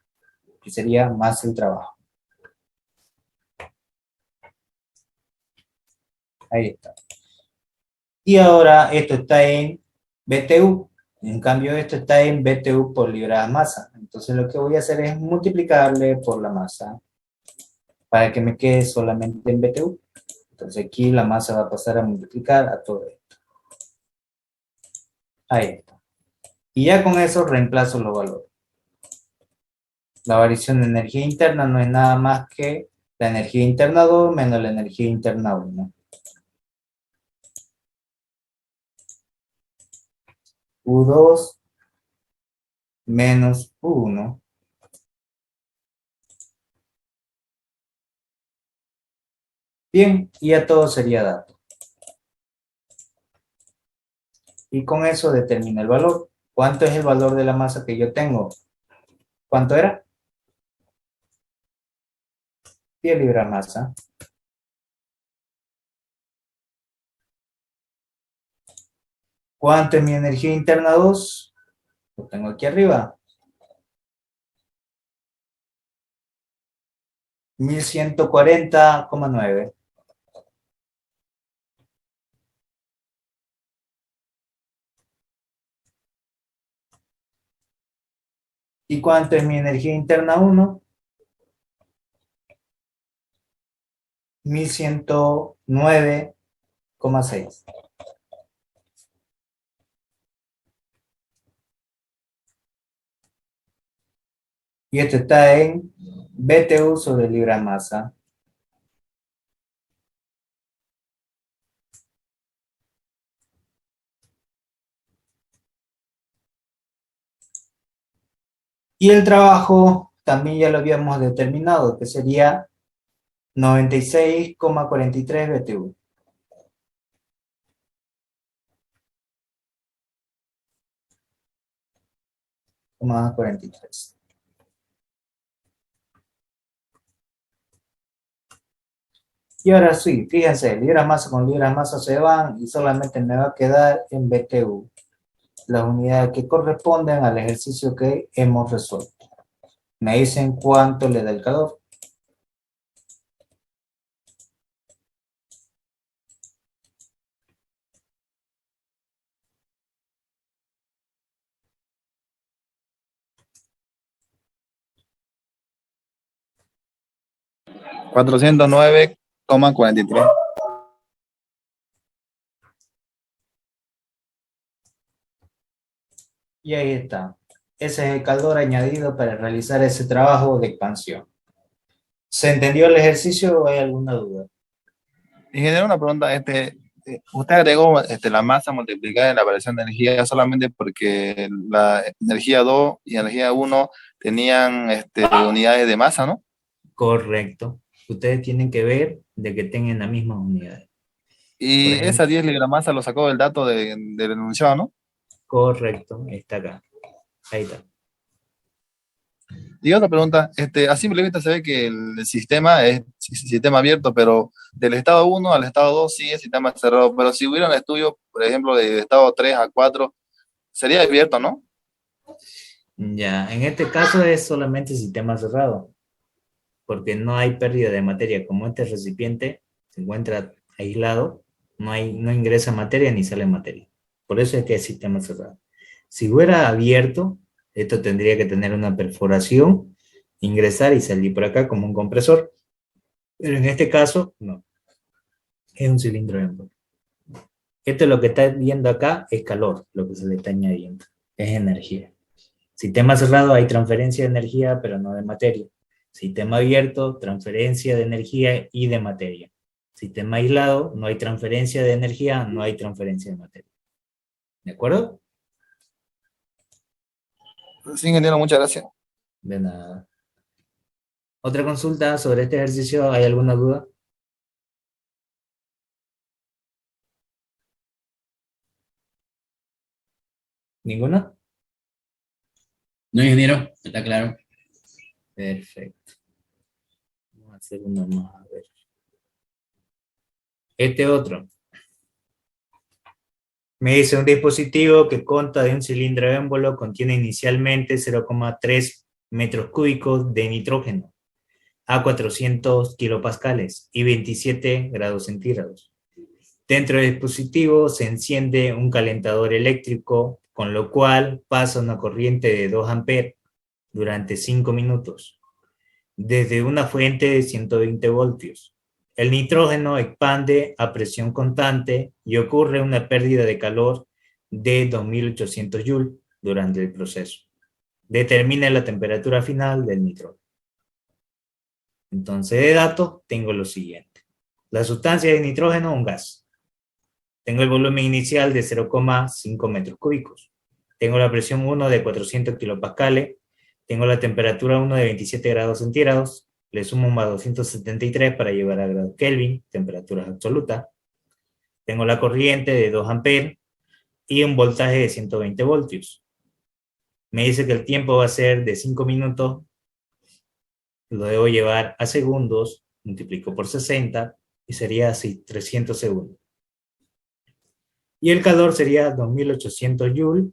que sería más el trabajo. Ahí está. Y ahora esto está en BTU. En cambio esto está en BTU por libra de masa. Entonces lo que voy a hacer es multiplicarle por la masa para que me quede solamente en BTU. Entonces aquí la masa va a pasar a multiplicar a todo esto. Ahí está. Y ya con eso reemplazo los valores. La variación de energía interna no es nada más que la energía interna 2 menos la energía interna 1. U2 menos U1. Bien, y ya todo sería dato. Y con eso determina el valor. ¿Cuánto es el valor de la masa que yo tengo? ¿Cuánto era? 10 libras masa. ¿Cuánto es mi energía interna 2? Lo tengo aquí arriba. 1140,9. ¿Y cuánto es mi energía interna 1? 1109,6. Y esto está en BTU sobre libra masa. Y el trabajo también ya lo habíamos determinado, que sería 96,43 BTU. 43. Y ahora sí, fíjense, libras masa con libras masa se van y solamente me va a quedar en BTU las unidades que corresponden al ejercicio que hemos resuelto. Me dicen cuánto le da el calor. $409,43. Y ahí está. Ese es el calor añadido para realizar ese trabajo de expansión. ¿Se entendió el ejercicio o hay alguna duda? Ingeniero, una pregunta, usted agregó la masa multiplicada en la variación de energía solamente porque la energía 2 y energía 1 tenían unidades de masa, ¿no? Correcto. Ustedes tienen que ver de que tengan la misma unidad. Y Por ejemplo, esa 10 libras masa lo sacó del dato del enunciado, ¿no? correcto, está acá. Ahí está. Y otra pregunta, a simple vista se ve que el sistema es sistema abierto, pero del estado 1 al estado 2 sí es sistema cerrado, pero si hubiera un estudio, por ejemplo, de estado 3 a 4, sería abierto, ¿no? Ya, en este caso es solamente sistema cerrado, porque no hay pérdida de materia. Como este recipiente se encuentra aislado, no ingresa materia ni sale materia. Por eso es que es sistema cerrado. Si fuera abierto, esto tendría que tener una perforación, ingresar y salir por acá como un compresor. Pero en este caso, no. Es un cilindro de vapor. Esto es lo que está viendo acá, es calor, lo que se le está añadiendo. Es energía. Sistema cerrado hay transferencia de energía, pero no de materia. Sistema abierto, transferencia de energía y de materia. Sistema aislado, no hay transferencia de energía, no hay transferencia de materia. ¿De acuerdo? Sí, ingeniero, muchas gracias. De nada. ¿Otra consulta sobre este ejercicio? ¿Hay alguna duda? ¿Ninguna? No, ingeniero, está claro. Perfecto. Vamos a hacer uno más, a ver. Este otro. Me dice un dispositivo que consta de un cilindro émbolo, contiene inicialmente 0,3 metros cúbicos de nitrógeno a 400 kilopascales y 27 grados centígrados. Dentro del dispositivo se enciende un calentador eléctrico, con lo cual pasa una corriente de 2 amperes durante 5 minutos, desde una fuente de 120 voltios. El nitrógeno expande a presión constante y ocurre una pérdida de calor de 2800 joules. durante el proceso. Determine la temperatura final del nitrógeno. Entonces, de datos, tengo lo siguiente. La sustancia de nitrógeno, un gas. Tengo el volumen inicial de 0,5 metros cúbicos. Tengo la presión 1 de 400 kilopascales. Tengo la temperatura 1 de 27 grados centígrados. Le sumo un más 273 para llevar a grados Kelvin, temperaturas absolutas. Tengo la corriente de 2 amperes y un voltaje de 120 voltios. Me dice que el tiempo va a ser de 5 minutos. Lo debo llevar a segundos, multiplico por 60 y sería así, 300 segundos. Y el calor sería 2800 joules,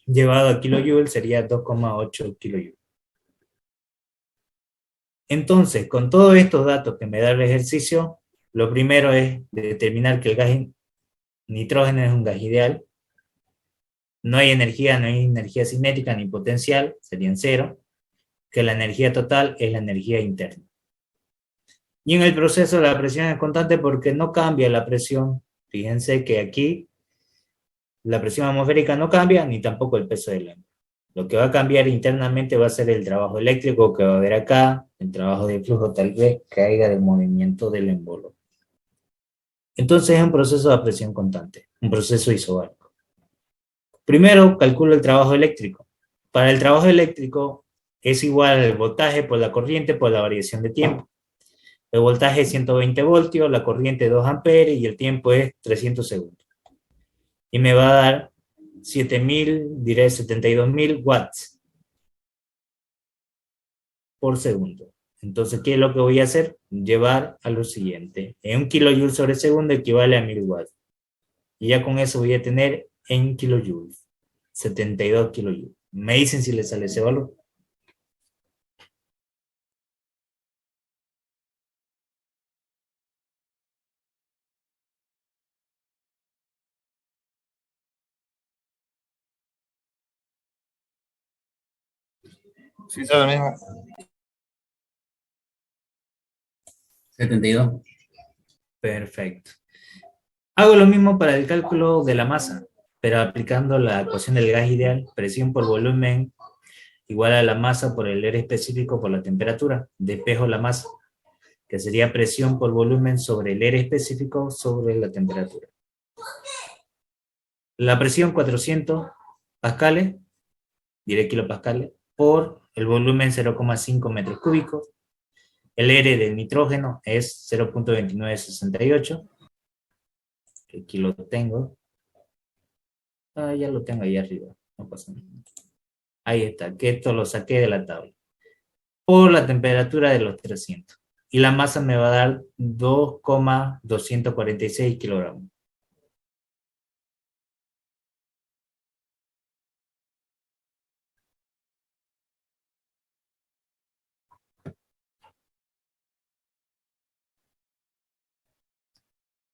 llevado a kilojoule sería 2,8 kilojoule. Entonces, con todos estos datos que me da el ejercicio, lo primero es determinar que el gas nitrógeno es un gas ideal. No hay energía cinética ni potencial, serían cero. Que la energía total es la energía interna. Y en el proceso la presión es constante porque no cambia la presión. Fíjense que aquí la presión atmosférica no cambia, ni tampoco el peso del émbolo. Lo que va a cambiar internamente va a ser el trabajo eléctrico que va a haber acá, el trabajo de flujo tal vez caiga del movimiento del émbolo. Entonces es un proceso de presión constante, un proceso isobárico. Primero calculo el trabajo eléctrico. Para el trabajo eléctrico es igual al voltaje por la corriente por la variación de tiempo. El voltaje es 120 voltios, la corriente 2 amperes y el tiempo es 300 segundos. Y me va a dar 72.000 watts por segundo. Entonces, ¿qué es lo que voy a hacer? Llevar a lo siguiente. En 1 kilojoule sobre segundo equivale a 1000 watts. Y ya con eso voy a tener en kilojoules. 72 kilojoules. Me dicen si les sale ese valor. Sí, es lo mismo. 72. Perfecto. Hago lo mismo para el cálculo de la masa, pero aplicando la ecuación del gas ideal, presión por volumen igual a la masa por el R específico por la temperatura. Despejo la masa, que sería presión por volumen sobre el R específico sobre la temperatura. La presión 400 pascales, diré kilopascales, por el volumen 0,5 metros cúbicos. El R del nitrógeno es 0,2968. Aquí lo tengo. Ya lo tengo ahí arriba. No pasa nada. Ahí está, que esto lo saqué de la tabla. Por la temperatura de los 300. Y la masa me va a dar 2,246 kilogramos.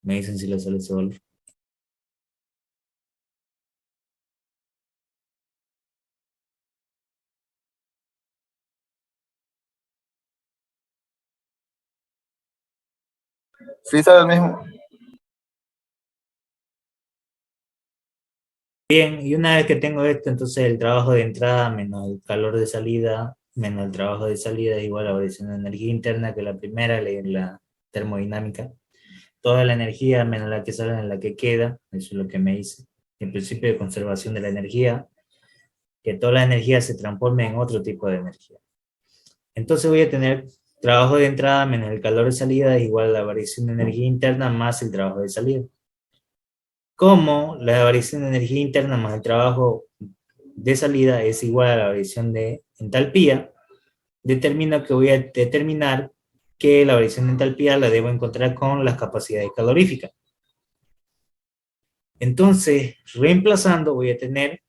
Me dicen si les sale ese valor. Sí, es lo mismo. Bien, y una vez que tengo esto, entonces el trabajo de entrada menos el calor de salida, menos el trabajo de salida es igual a la variación de energía interna, que la primera, la termodinámica. Toda la energía menos la que sale en la que queda, eso es lo que me dice. El principio de conservación de la energía, que toda la energía se transforme en otro tipo de energía. Entonces voy a tener trabajo de entrada menos el calor de salida es igual a la variación de energía interna más el trabajo de salida. Como la variación de energía interna más el trabajo de salida es igual a la variación de entalpía, determino que voy a determinar que la variación de entalpía la debo encontrar con las capacidades caloríficas. Entonces, reemplazando, voy a tener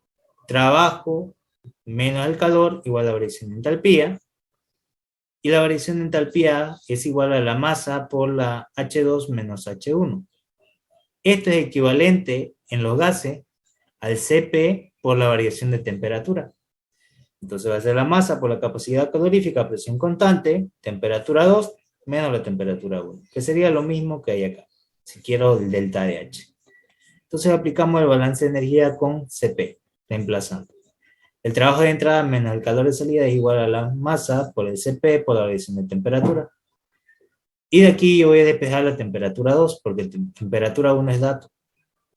trabajo menos el calor igual a la variación de entalpía, y la variación de entalpía es igual a la masa por la H2 menos H1. Esto es equivalente en los gases al Cp por la variación de temperatura. Entonces va a ser la masa por la capacidad calorífica, presión constante, temperatura 2 menos la temperatura 1, que sería lo mismo que hay acá, si quiero el delta de H. Entonces aplicamos el balance de energía con Cp. reemplazando. El trabajo de entrada menos el calor de salida es igual a la masa por el Cp por la variación de temperatura. Y de aquí yo voy a despejar la temperatura 2, porque temperatura 1 es dato.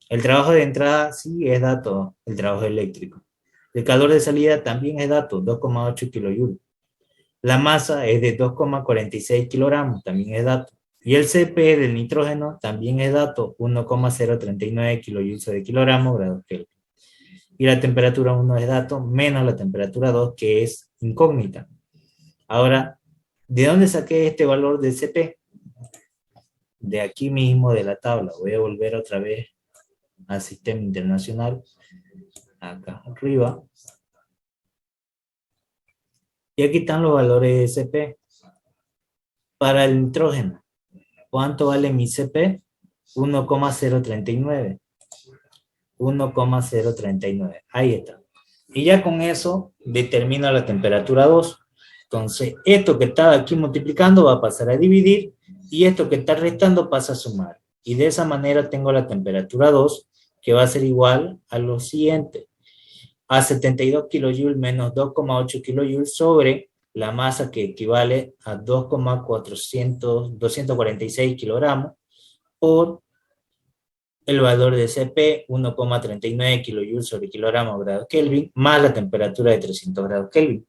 El trabajo de entrada sí es dato, el trabajo eléctrico. El calor de salida también es dato, 2,8 kilojoules. La masa es de 2,46 kilogramos, también es dato. Y el Cp del nitrógeno también es dato, 1,039 kilojoules de kilogramo grados Kelvin. Y la temperatura 1 es dato, menos la temperatura 2, que es incógnita. Ahora, ¿de dónde saqué este valor de Cp? De aquí mismo de la tabla. Voy a volver otra vez al sistema internacional, acá arriba. Y aquí están los valores de Cp. Para el nitrógeno, ¿cuánto vale mi Cp? 1,039. 1,039. Ahí está. Y ya con eso determino la temperatura 2. Entonces, esto que está aquí multiplicando va a pasar a dividir y esto que está restando pasa a sumar. Y de esa manera tengo la temperatura 2, que va a ser igual a lo siguiente. A 72 kilojoules menos 2,8 kilojoules sobre la masa que equivale a 246 kilogramos por el valor de Cp, 1,39 kilojoules sobre kilogramo grados Kelvin, más la temperatura de 300 grados Kelvin.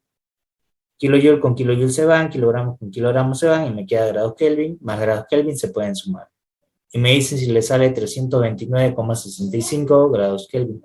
Kilojoule con kilojoule se van, kilogramos con kilogramos se van, y me queda grados Kelvin, más grados Kelvin se pueden sumar. Y me dicen si le sale 329,65 grados Kelvin.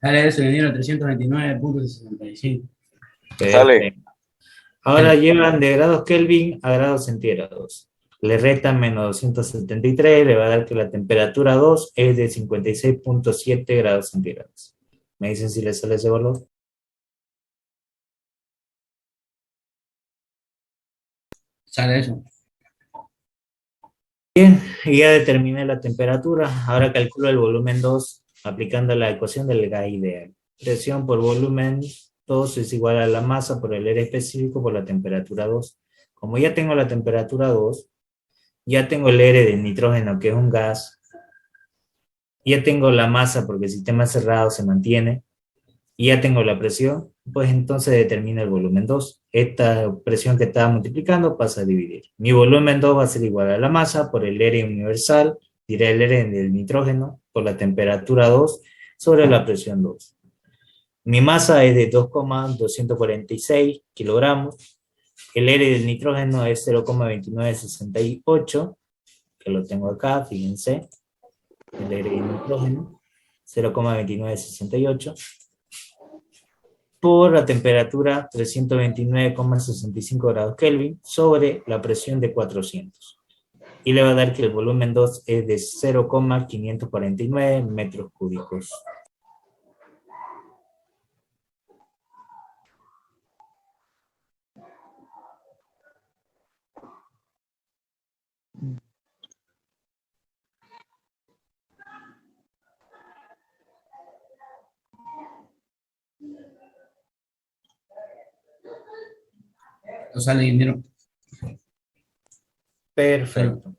Sale eso, le dieron 329,65. Sale. Ahora llevan de grados Kelvin a grados centígrados. Le restan menos 273, le va a dar que la temperatura 2 es de 56,7 grados centígrados. ¿Me dicen si les sale ese valor? Sale eso. Bien, y ya determiné la temperatura. Ahora calculo el volumen 2 aplicando la ecuación del gas ideal. Presión por volumen 2 es igual a la masa por el R específico por la temperatura 2. Como ya tengo la temperatura 2, ya tengo el R del nitrógeno, que es un gas, ya tengo la masa porque el sistema cerrado se mantiene, y ya tengo la presión, pues entonces determino el volumen 2. Esta presión que estaba multiplicando pasa a dividir. Mi volumen 2 va a ser igual a la masa por el R universal, diré el R del nitrógeno, por la temperatura 2 sobre la presión 2. Mi masa es de 2,246 kilogramos. El R del nitrógeno es 0,2968, que lo tengo acá, fíjense. El R del nitrógeno, 0,2968. Por la temperatura 329,65 grados Kelvin sobre la presión de 400. Y le va a dar que el volumen 2 es de 0,549 metros cúbicos. No sale dinero. Perfecto.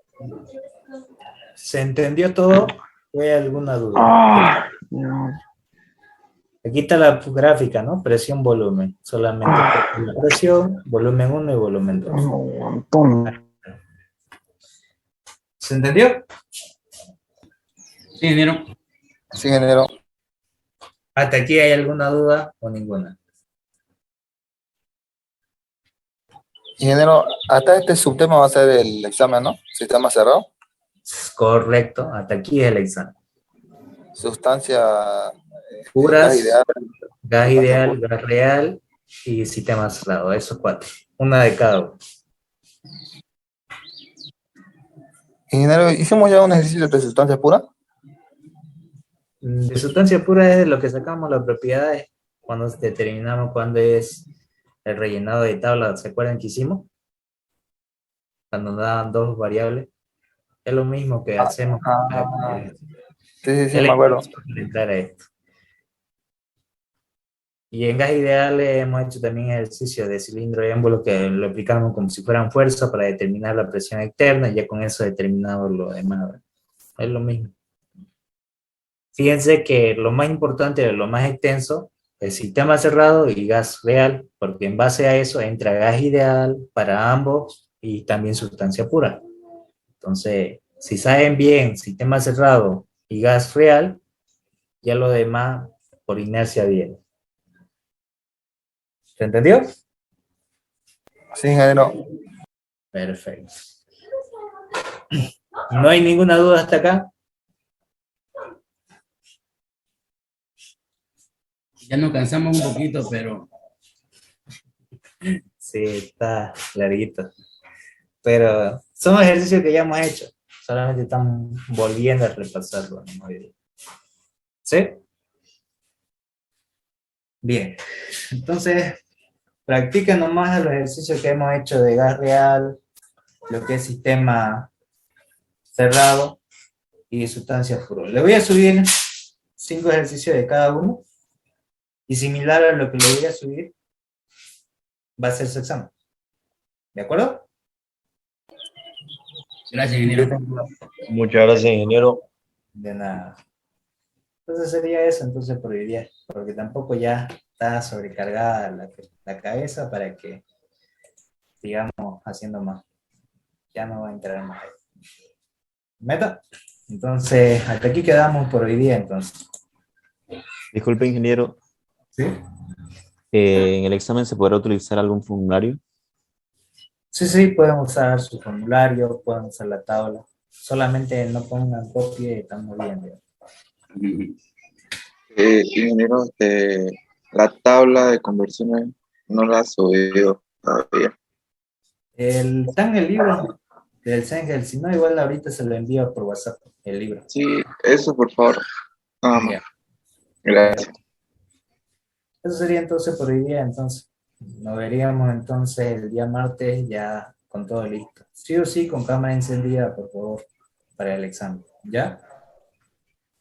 ¿Se entendió todo? ¿O hay alguna duda? Aquí está la gráfica, ¿no? Presión, volumen. Solamente la presión, volumen 1 y volumen 2. ¿Se entendió? Sí, dinero. Sí, ingeniero. ¿Hasta aquí hay alguna duda o ninguna? Ingeniero, hasta este subtema va a ser el examen, ¿no? Sistema cerrado. Correcto, hasta aquí es el examen. Sustancia Puras, gas ideal. gas ideal, gas real y sistema cerrado, esos 4. Una de cada uno. Ingeniero, ¿hicimos ya un ejercicio de sustancia pura? De sustancia pura es de lo que sacamos las propiedades cuando determinamos cuándo es el rellenado de tabla. ¿Se acuerdan que hicimos? Cuando nos daban 2 variables. Es lo mismo que hacemos. Sí, me acuerdo. Para entrar a esto. Y en gas ideal hemos hecho también ejercicio de cilindro y émbolo que lo aplicamos como si fueran fuerza para determinar la presión externa y ya con eso determinamos lo demás. Es lo mismo. Fíjense que lo más importante, lo más extenso, el sistema cerrado y gas real, porque en base a eso entra gas ideal para ambos y también sustancia pura. Entonces, si saben bien sistema cerrado y gas real, ya lo demás por inercia viene. ¿Se entendió? Sí, ingeniero. Perfecto. ¿No hay ninguna duda hasta acá? Ya nos cansamos un poquito, pero Sí, está larguito. Pero son ejercicios que ya hemos hecho. Solamente estamos volviendo a repasarlo. ¿Sí? Bien. Entonces, practiquen nomás los ejercicios que hemos hecho de gas real, lo que es sistema cerrado y sustancia pura. Le voy a subir 5 ejercicios de cada uno y similar a lo que le voy a subir va a ser su examen. ¿De acuerdo? gracias, ingeniero. Muchas gracias, ingeniero. De nada. Entonces sería eso entonces por hoy día, porque tampoco ya está sobrecargada la cabeza para que sigamos haciendo más. Ya no va a entrar más. ¿Meta? Entonces, hasta aquí quedamos por hoy día entonces. Disculpe, ingeniero, ¿Sí? ¿en el examen se podrá utilizar algún formulario? Sí, pueden usar su formulario, pueden usar la tabla. Solamente no pongan copia y estamos bien. Ingeniero, la tabla de conversiones no la ha subido todavía. Está en el libro del Sengel, si no, igual ahorita se lo envío por WhatsApp, el libro. Sí, eso por favor. Ya. Gracias. Eso sería entonces por hoy día, entonces. Nos veríamos entonces el día martes ya con todo listo. Sí o sí, con cámara encendida, por favor, para el examen. ¿Ya?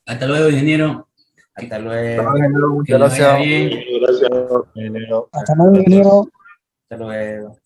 Hasta luego, ingeniero. Hasta luego. Ingeniero, Que muchas le vaya gracias. bien. Gracias, ingeniero. Hasta luego, ingeniero. Hasta luego.